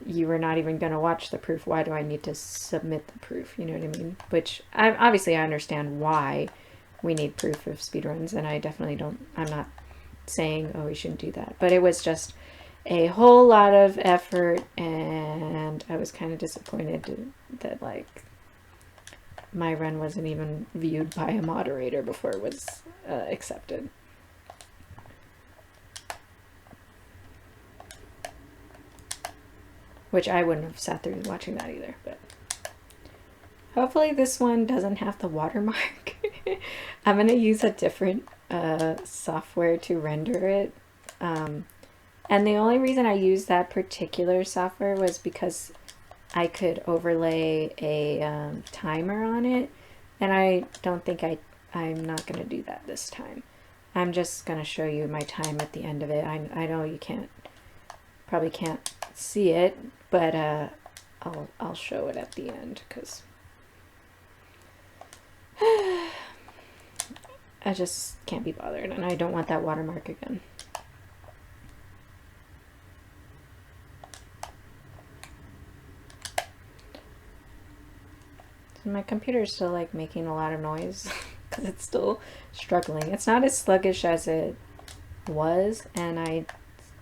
you were not even going to watch the proof, why do I need to submit the proof? You know what I mean? Which obviously I understand why we need proof of speedruns, and I definitely don't, I'm not saying, oh, we shouldn't do that. But it was just a whole lot of effort, and I was kind of disappointed that like my run wasn't even viewed by a moderator before it was accepted. Which I wouldn't have sat through watching that either, but hopefully this one doesn't have the watermark. I'm going to use a different software to render it. And the only reason I used that particular software was because I could overlay a timer on it, and I don't think I'm not going to do that this time. I'm just going to show you my time at the end of it. I know you probably can't see it, but I'll show it at the end because I just can't be bothered, and I don't want that watermark again. My computer is still like making a lot of noise because it's still struggling. It's not as sluggish as it was, and I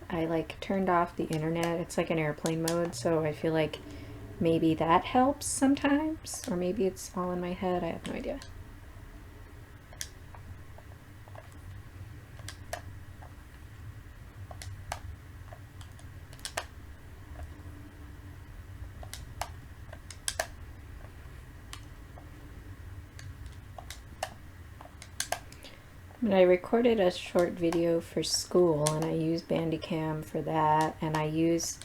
like turned off the internet. It's like an airplane mode, so I feel like maybe that helps sometimes, or maybe it's all in my head. I have no idea. I recorded a short video for school, and I use Bandicam for that, and I use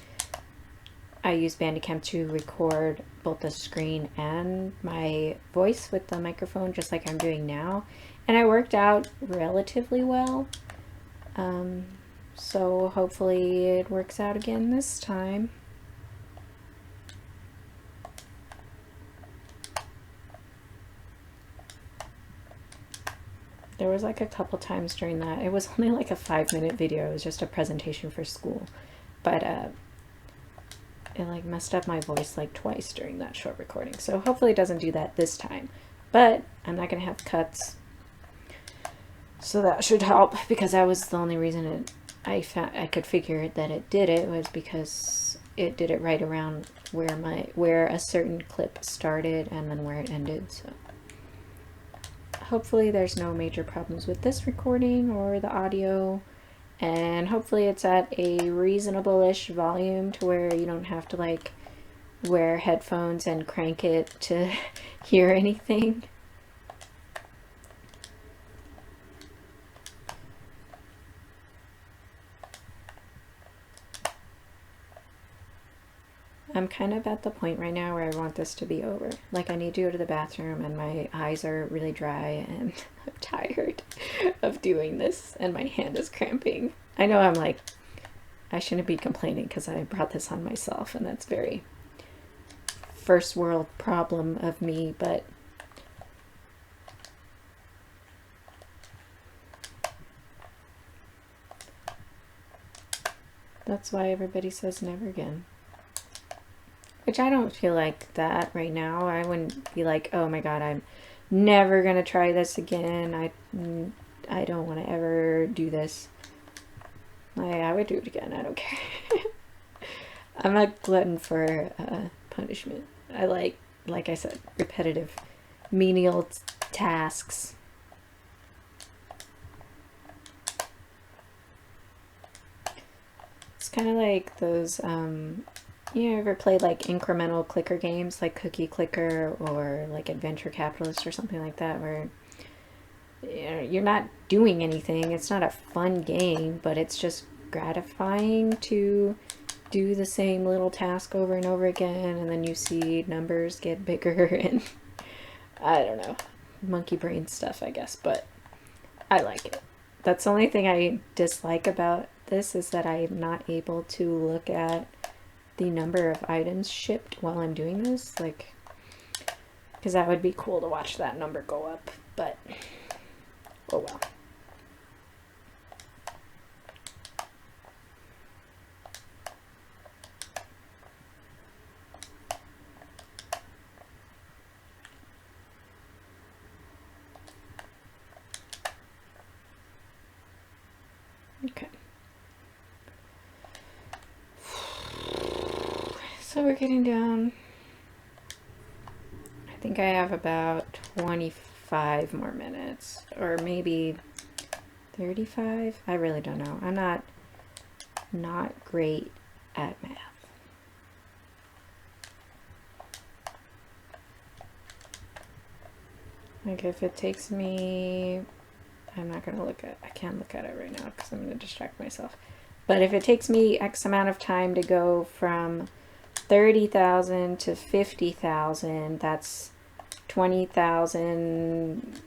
Bandicam to record both the screen and my voice with the microphone, just like I'm doing now, and it worked out relatively well. So hopefully it works out again this time. There was like a couple times during that. It was only like a 5-minute video. It was just a presentation for school. But it like messed up my voice like twice during that short recording. So hopefully it doesn't do that this time. But I'm not going to have cuts. So that should help, because that was the only reason I could figure that it did it was because it did it right around where a certain clip started and then where it ended. So hopefully there's no major problems with this recording or the audio, and hopefully it's at a reasonable-ish volume to where you don't have to like wear headphones and crank it to hear anything. I'm kind of at the point right now where I want this to be over. Like, I need to go to the bathroom, and my eyes are really dry, and I'm tired of doing this, and my hand is cramping. I know I'm like, I shouldn't be complaining because I brought this on myself, and that's very first world problem of me, but that's why everybody says never again. Which I don't feel like that right now. I wouldn't be like, oh my god, I'm never gonna try this again. I don't want to ever do this. I would do it again. I don't care. I'm a glutton for punishment. I like I said, repetitive, menial tasks. It's kind of like those you ever played like incremental clicker games like Cookie Clicker or like Adventure Capitalist or something like that, where you're not doing anything. It's not a fun game, but it's just gratifying to do the same little task over and over again, and then you see numbers get bigger and I don't know, monkey brain stuff, I guess, but I like it. That's the only thing I dislike about this is that I am not able to look at the number of items shipped while I'm doing this, like, because that would be cool to watch that number go up, but oh well. Okay. So we're getting down. I think I have about 25 more minutes, or maybe 35. I really don't know. I'm not great at math. Like if it takes me, I'm not gonna look at, I can't look at it right now because I'm gonna distract myself. But if it takes me X amount of time to go from 30,000 to 50,000, that's 20,000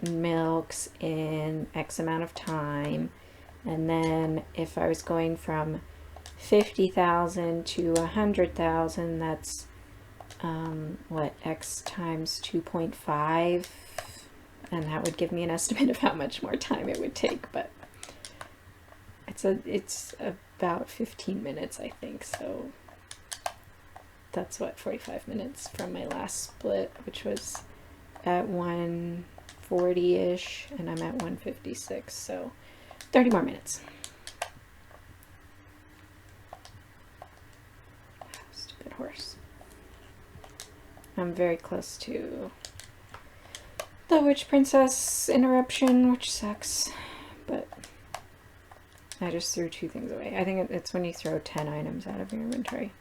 milks in X amount of time. And then if I was going from 50,000 to 100,000, that's what, X times 2.5, and that would give me an estimate of how much more time it would take, but it's about 15 minutes, I think, so that's what, 45 minutes from my last split, which was at 140-ish, and I'm at 156, so 30 more minutes. Stupid horse. I'm very close to the Witch Princess interruption, which sucks, but I just threw 2 things away. I think it's when you throw 10 items out of your inventory.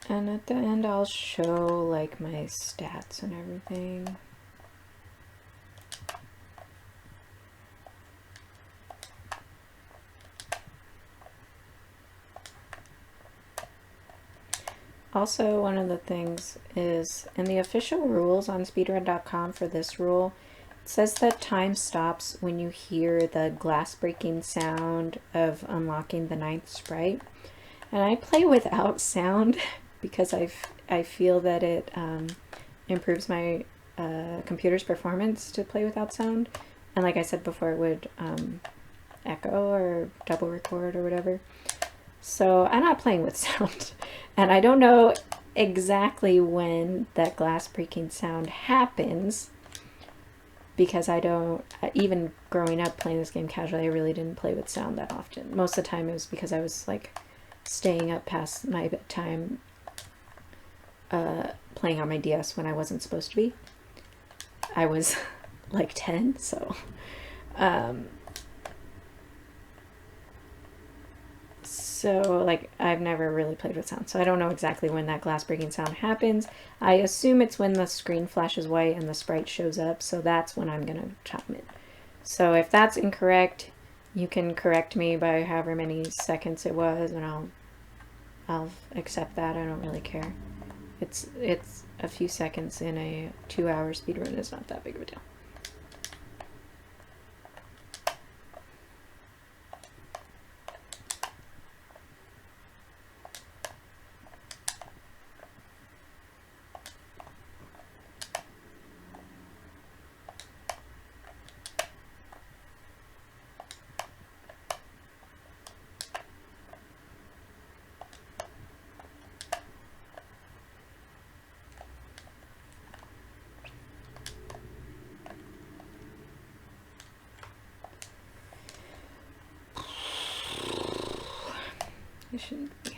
And at the end I'll show like my stats and everything. Also, one of the things is in the official rules on speedrun.com for this rule, it says that time stops when you hear the glass breaking sound of unlocking the 9th sprite. And I play without sound because I feel that it improves my computer's performance to play without sound. And like I said before, it would echo or double record or whatever. So I'm not playing with sound. And I don't know exactly when that glass breaking sound happens, because I don't, even growing up playing this game casually, I really didn't play with sound that often. Most of the time it was because I was like staying up past my bedtime playing on my DS when I wasn't supposed to be. I was like 10, so like I've never really played with sound, so I don't know exactly when that glass breaking sound happens. I assume it's when the screen flashes white and the sprite shows up, so that's when I'm gonna chime in. So if that's incorrect, you can correct me by however many seconds it was, and I'll accept that. I don't really care. It's a few seconds in a 2-hour speedrun is not that big of a deal. It shouldn't be.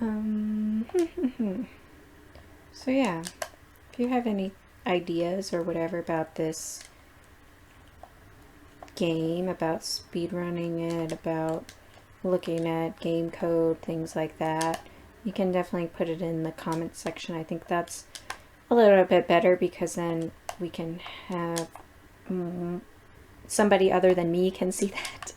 Um, so yeah, if you have any ideas or whatever about this game, about speedrunning it, about looking at game code, things like that, you can definitely put it in the comments section. I think that's a little bit better because then we can have somebody other than me can see that.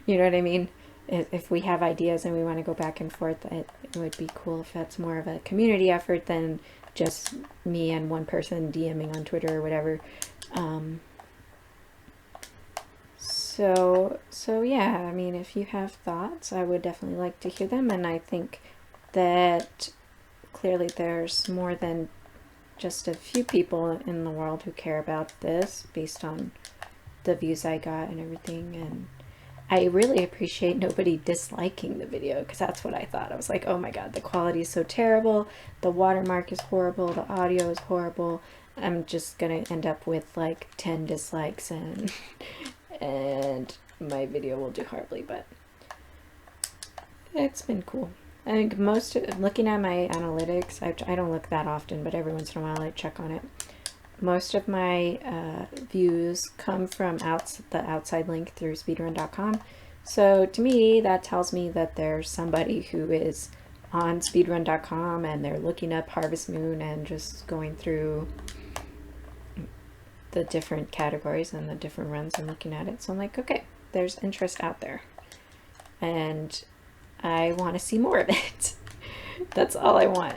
You know what I mean? If we have ideas and we want to go back and forth, it would be cool if that's more of a community effort than just me and one person DMing on Twitter or whatever. So yeah, I mean, if you have thoughts, I would definitely like to hear them, and I think that clearly there's more than just a few people in the world who care about this based on the views I got and everything. And I really appreciate nobody disliking the video, because that's what I thought. I was like, oh my god, the quality is so terrible, the watermark is horrible, the audio is horrible. I'm just gonna end up with like 10 dislikes and and my video will do horribly, but it's been cool. I think looking at my analytics, I don't look that often, but every once in a while I check on it. Most of my views come from the outside link through speedrun.com. So to me, that tells me that there's somebody who is on speedrun.com and they're looking up Harvest Moon and just going through the different categories and the different runs and looking at it. So I'm like, okay, there's interest out there. And I want to see more of it. That's all I want,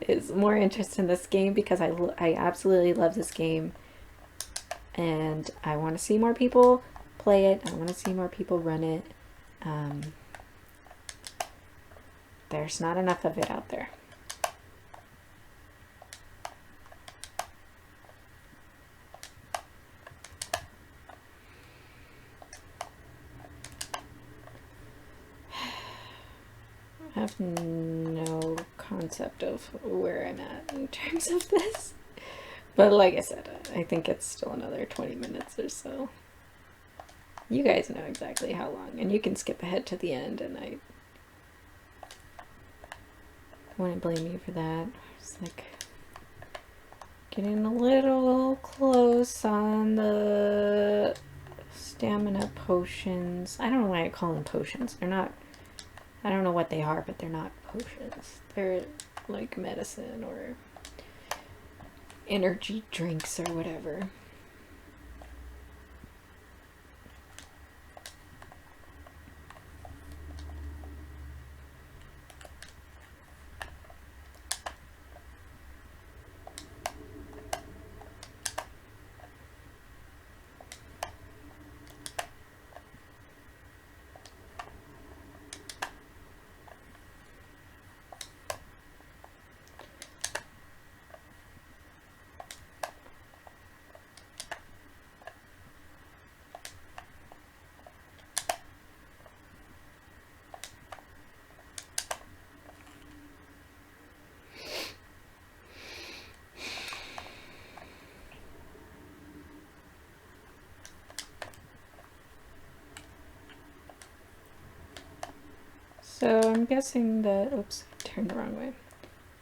is more interest in this game, because I absolutely love this game. And I want to see more people play it. I want to see more people run it. There's not enough of it out there. I have no concept of where I'm at in terms of this. But like I said, I think it's still another 20 minutes or so. You guys know exactly how long, and you can skip ahead to the end, and I wouldn't blame you for that. It's like getting a little close on the stamina potions. I don't know why I call them potions. They're not, I don't know what they are, but they're not potions. They're like medicine or energy drinks or whatever. So I'm guessing that, oops, I turned the wrong way.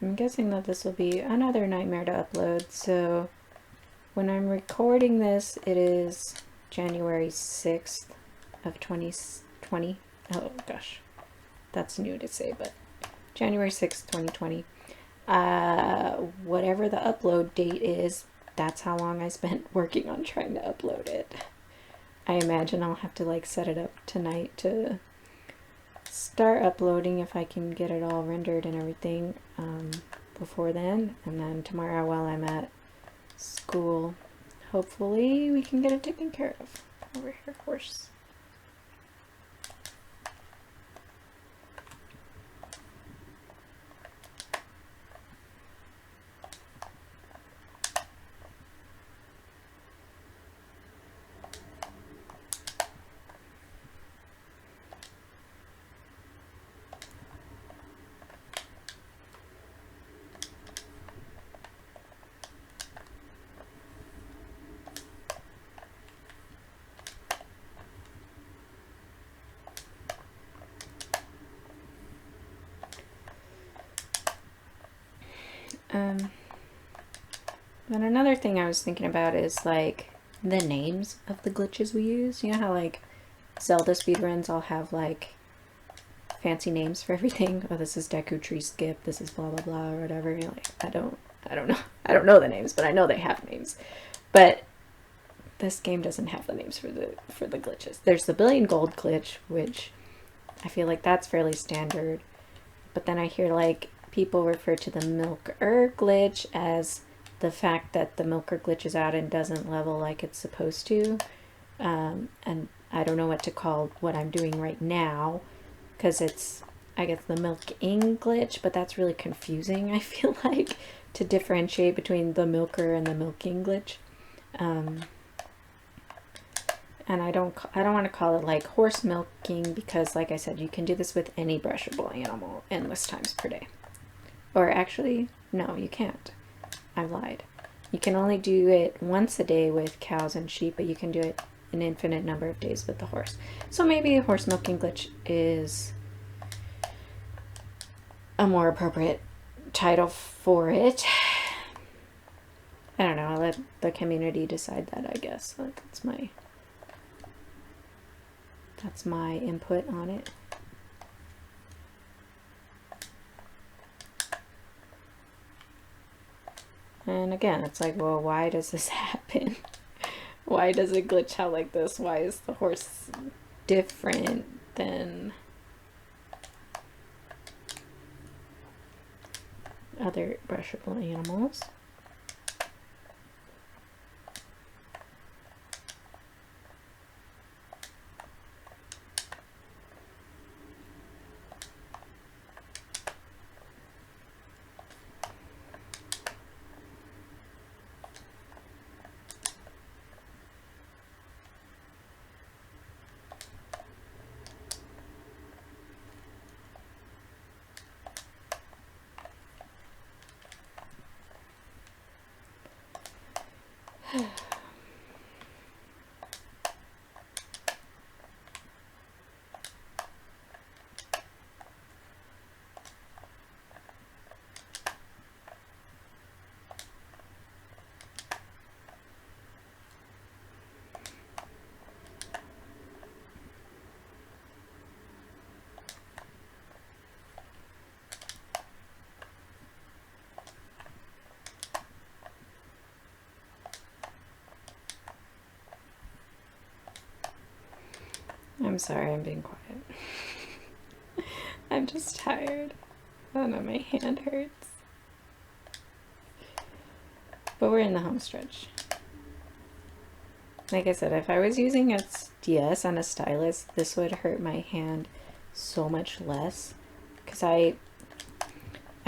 I'm guessing that this will be another nightmare to upload. So when I'm recording this, it is January 6th of 2020. Oh gosh, that's new to say, but January 6th, 2020. Whatever the upload date is, that's how long I spent working on trying to upload it. I imagine I'll have to like set it up tonight to start uploading if I can get it all rendered and everything before then, and then tomorrow while I'm at school, hopefully we can get it taken care of. Over here, horse. And another thing I was thinking about is like the names of the glitches we use. You know how like Zelda speedruns all have like fancy names for everything. Oh, this is Deku Tree Skip. This is blah blah blah or whatever. You're like, I don't know. I don't know the names, but I know they have names. But this game doesn't have the names for the glitches. There's the billion gold glitch, which I feel like that's fairly standard. But then I hear like people refer to the milker glitch as the fact that the milker glitches out and doesn't level like it's supposed to. And I don't know what to call what I'm doing right now, because it's, I guess, the milking glitch, but that's really confusing, I feel like, to differentiate between the milker and the milking glitch. And I don't want to call it like horse milking, because like I said, you can do this with any brushable animal endless times per day. Or actually, no, you can't. I lied. You can only do it once a day with cows and sheep, but you can do it an infinite number of days with the horse. So maybe a horse milking glitch is a more appropriate title for it. I don't know, I'll let the community decide that, I guess. That's my input on it. And again, it's like, well, why does this happen? Why does it glitch out like this? Why is the horse different than other brushable animals? I'm sorry, I'm being quiet. I'm just tired. I don't know, my hand hurts. But we're in the home stretch. Like I said, if I was using a DS on a stylus, this would hurt my hand so much less. Because I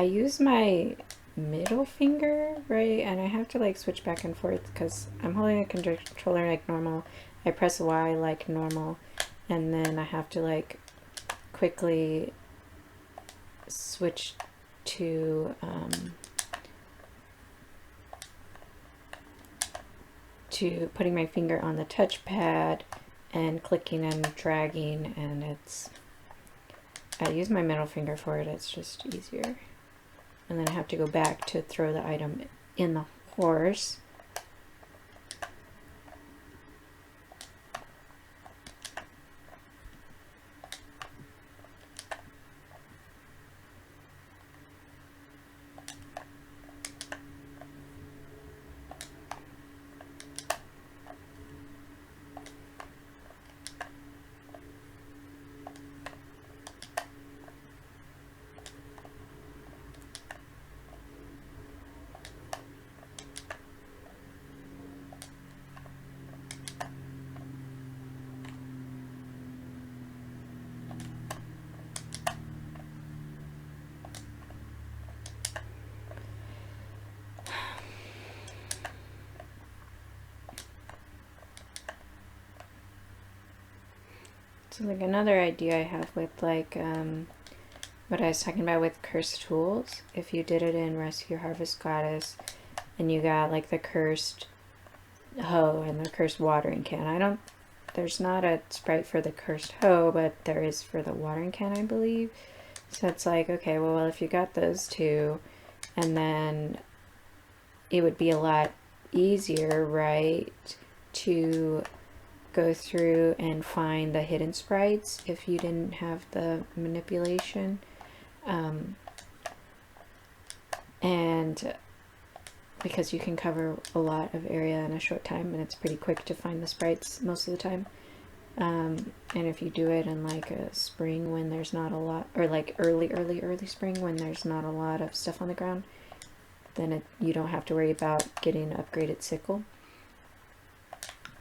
use my middle finger, right? And I have to like switch back and forth because I'm holding a controller like normal. I press Y like normal. And then I have to like quickly switch to putting my finger on the touchpad and clicking and dragging, and I use my middle finger for it, it's just easier. And then I have to go back to throw the item in the horse. So like another idea I have with like what I was talking about with cursed tools, if you did it in Rescue Harvest Goddess and you got like the cursed hoe and the cursed watering can. There's not a sprite for the cursed hoe, but there is for the watering can, I believe. So it's like, okay, well, if you got those two And then it would be a lot easier, right, to go through and find the hidden sprites if you didn't have the manipulation. And because you can cover a lot of area in a short time, and it's pretty quick to find the sprites most of the time. And if you do it in like a spring when there's not a lot, or like early spring when there's not a lot of stuff on the ground, then you don't have to worry about getting an upgraded sickle.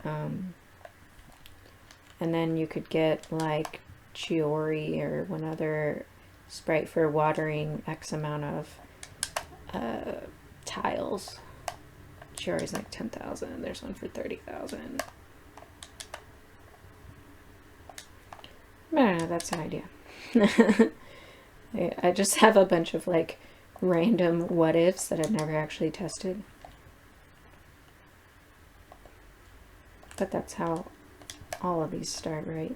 And then you could get like Chiori or one other sprite for watering X amount of tiles. Chiori's like 10,000. There's one for 30,000. I don't know, that's an idea. I just have a bunch of like random what ifs that I've never actually tested. But that's how all of these start, right?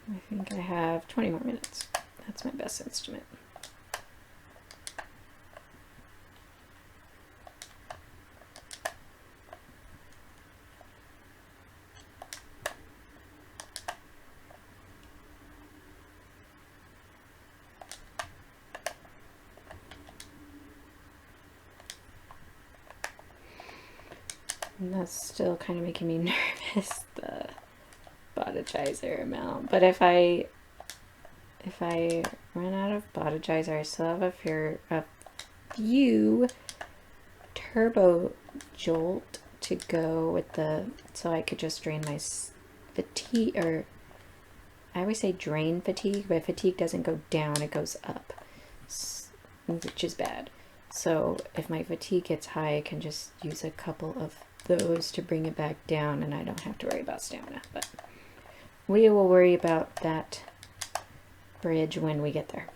I think I have 20 more minutes. That's my best estimate. And that's still kind of making me nervous, the botagizer amount. But if I run out of botagizer, I still have a few turbo jolt to go with so I could just drain my fatigue, or I always say drain fatigue, but fatigue doesn't go down, it goes up, which is bad. So if my fatigue gets high, I can just use a couple of those to bring it back down, and I don't have to worry about stamina. But we will worry about that bridge when we get there.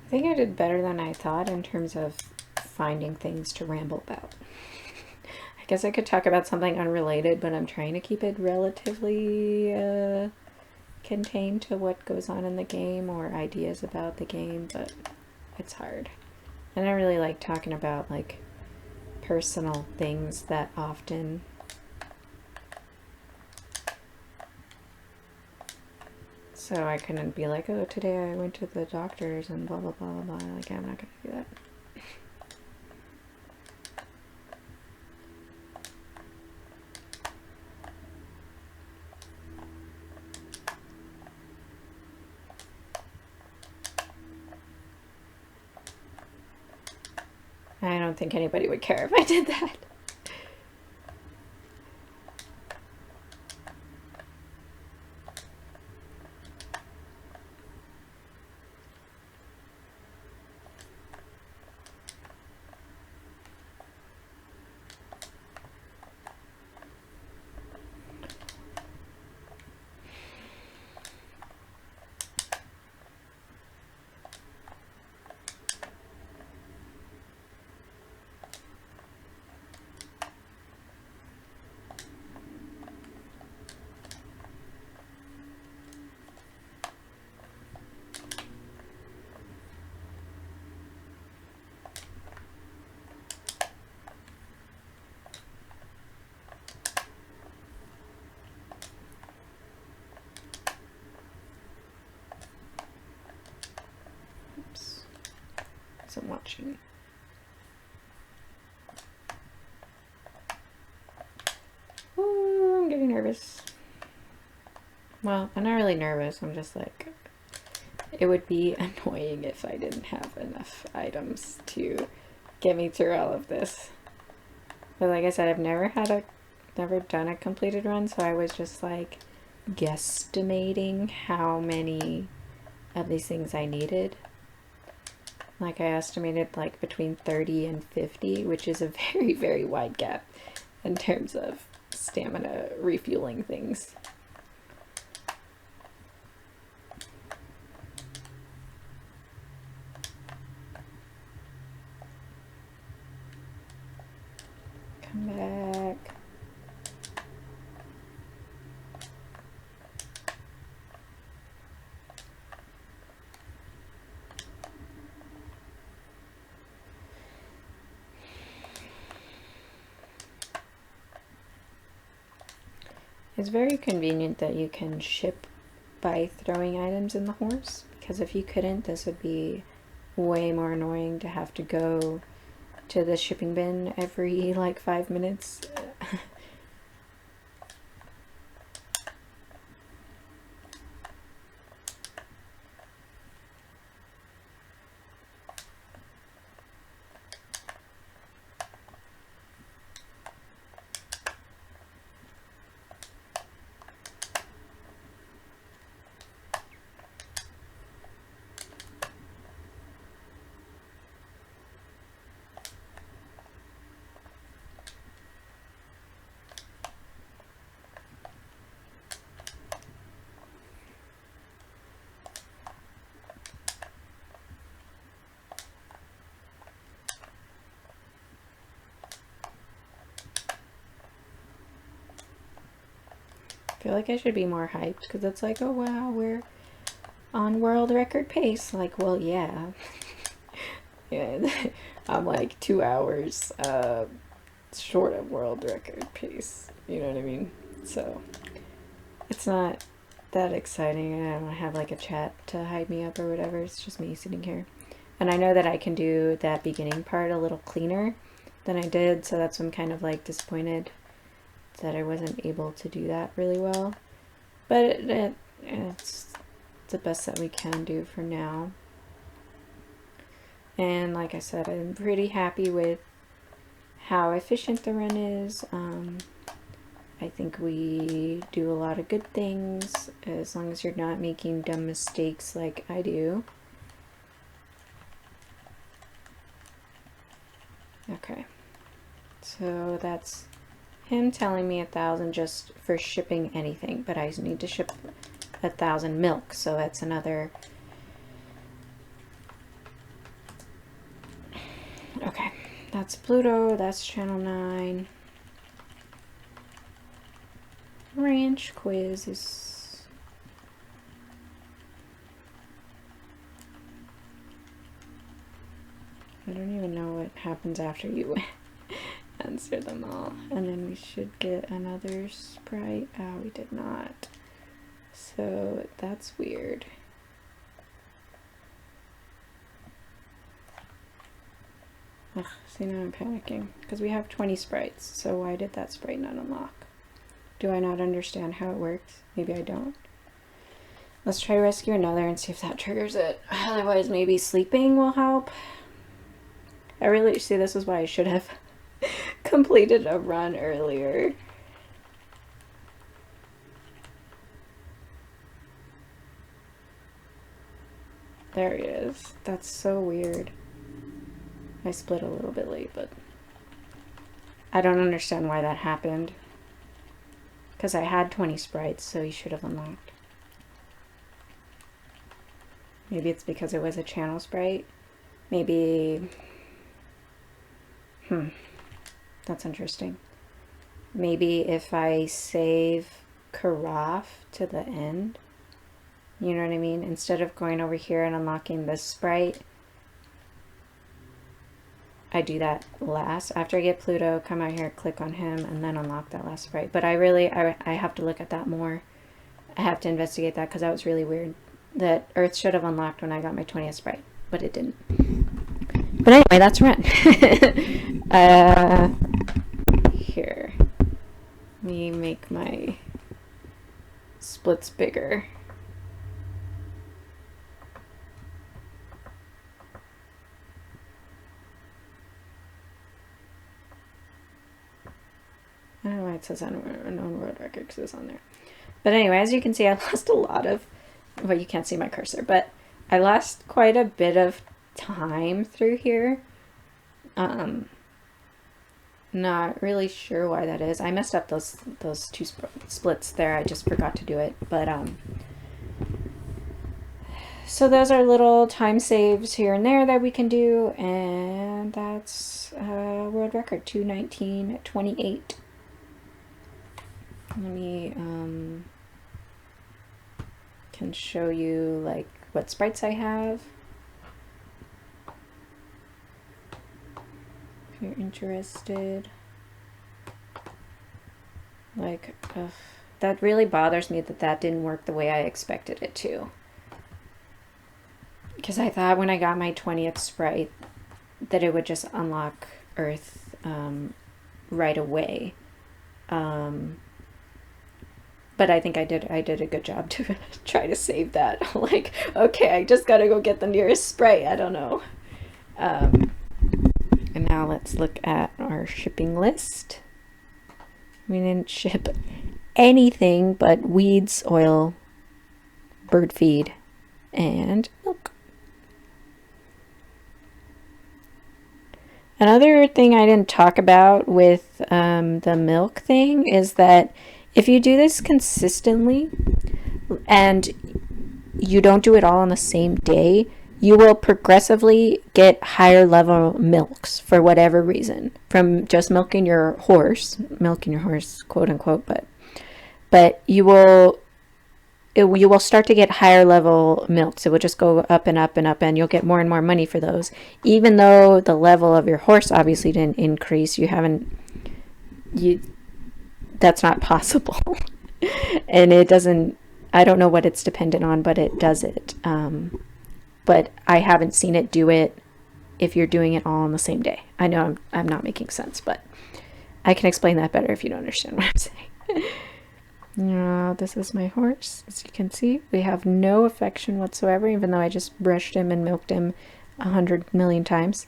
I think I did better than I thought in terms of finding things to ramble about. I guess I could talk about something unrelated, but I'm trying to keep it relatively contained to what goes on in the game or ideas about the game, but it's hard. And I really like talking about like personal things that often so I couldn't be like, oh, today I went to the doctors and blah blah blah blah blah. Like, I'm not gonna do that. I don't think anybody would care if I did that. Oops. I'm watching. nervous. Well, I'm not really nervous. I'm just like, it would be annoying if I didn't have enough items to get me through all of this. But like I said, I've never done a completed run, so I was just like guesstimating how many of these things I needed. Like I estimated like between 30 and 50, which is a very, very wide gap in terms of stamina refueling things. Come back. It's very convenient that you can ship by throwing items in the horse, because if you couldn't, this would be way more annoying to have to go to the shipping bin every like 5 minutes. I feel like I should be more hyped, because it's like, oh wow, we're on world record pace. Like, well, yeah. Yeah, I'm like 2 hours short of world record pace. You know what I mean? So it's not that exciting. I don't have like a chat to hype me up or whatever. It's just me sitting here. And I know that I can do that beginning part a little cleaner than I did, so that's why I'm kind of like disappointed that I wasn't able to do that really well. But it's the best that we can do for now. And like I said, I'm pretty happy with how efficient the run is. I think we do a lot of good things, as long as you're not making dumb mistakes like I do. Okay, so that's him telling me 1,000 just for shipping anything, but I need to ship 1,000 milk, so that's another. Okay, that's Pluto, that's channel 9. Ranch quiz is. I don't even know what happens after you answer them all. And then we should get another sprite. Oh, we did not. So that's weird. Ugh, see, now I'm panicking. Because we have 20 sprites, so why did that sprite not unlock? Do I not understand how it works? Maybe I don't. Let's try rescue another and see if that triggers it. Otherwise, maybe sleeping will help. I really, see, this is why I should have completed a run earlier. There he is. That's so weird. I split a little bit late, but I don't understand why that happened. Because I had 20 sprites, so he should have unlocked. Maybe it's because it was a channel sprite. Maybe. That's interesting. Maybe if I save Carafe to the end, you know what I mean? Instead of going over here and unlocking this sprite, I do that last. After I get Pluto, come out here, click on him, and then unlock that last sprite. But I have to look at that more. I have to investigate that, because that was really weird. That Earth should have unlocked when I got my 20th sprite, but it didn't. But anyway, that's run. Here. Let me make my splits bigger. I don't know why it says unknown world record because it's on there. But anyway, as you can see, I lost a lot of, well, you can't see my cursor, but I lost quite a bit of time through here. Not really sure why that is. I messed up those two splits there. I just forgot to do it. But so those are little time saves here and there that we can do, and that's world record 2:19:28. Let me can show you like what sprites I have if you're interested. Like, that really bothers me that didn't work the way I expected it to. Because I thought when I got my 20th sprite that it would just unlock Earth right away. But I think I did a good job to try to save that. Like, okay, I just gotta go get the nearest sprite. I don't know. And now let's look at our shipping list. We didn't ship anything but weeds, oil, bird feed, and milk. Another thing I didn't talk about with the milk thing is that if you do this consistently and you don't do it all on the same day, you will progressively get higher level milks for whatever reason from just milking your horse, quote unquote, but you will start to get higher level milks. It will just go up and up and up, and you'll get more and more money for those. Even though the level of your horse obviously didn't increase, that's not possible. And it doesn't, I don't know what it's dependent on, but it does it. But I haven't seen it do it if you're doing it all on the same day. I know I'm not making sense, but I can explain that better if you don't understand what I'm saying. This is my horse. As you can see, we have no affection whatsoever, even though I just brushed him and milked him 100 million times.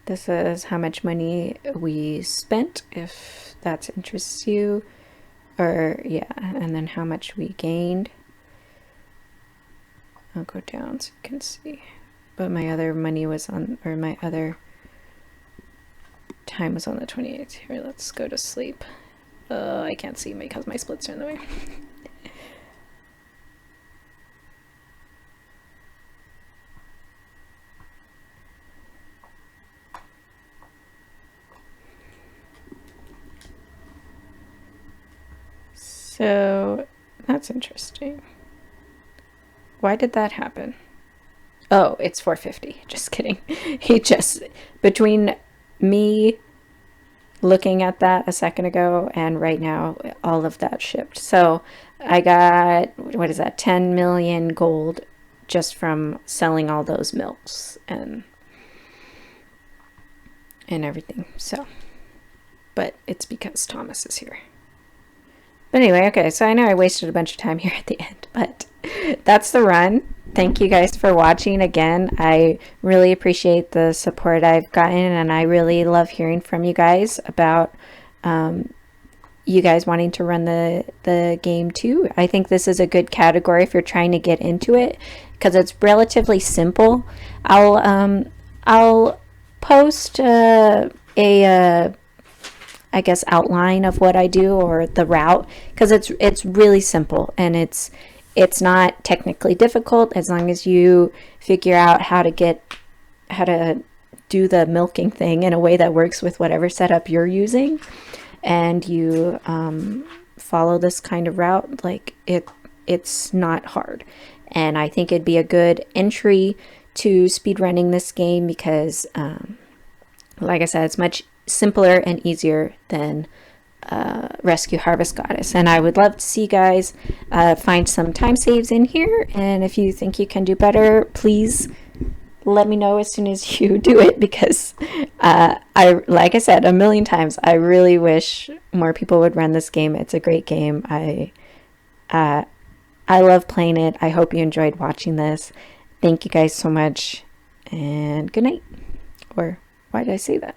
This is how much money we spent, if that interests you. Or, yeah, and then how much we gained. I'll go down so you can see. But my other money was on, or my other time was on the 28th. Here, let's go to sleep. I can't see because my splits are in the way. So that's interesting. Why did that happen? Oh, it's 450. Just kidding. Between me looking at that a second ago and right now, all of that shipped. So I got, what is that, 10 million gold just from selling all those milks and everything. So, but it's because Thomas is here. But anyway, okay, so I know I wasted a bunch of time here at the end, but that's the run. Thank you guys for watching again. I really appreciate the support I've gotten, and I really love hearing from you guys about you guys wanting to run the game too. I think this is a good category if you're trying to get into it because it's relatively simple. I'll post I guess outline of what I do or the route because it's really simple and it's not technically difficult as long as you figure out how to do the milking thing in a way that works with whatever setup you're using and you follow this kind of route. Like it's not hard, and I think it'd be a good entry to speedrunning this game because like I said, it's much simpler and easier than Rescue Harvest Goddess. And I would love to see you guys find some time saves in here, and if you think you can do better, please let me know as soon as you do it, because like I said a million times, I really wish more people would run this game. It's a great game. I love playing it. I hope you enjoyed watching this. Thank you guys so much, and good night. Or why did I say that?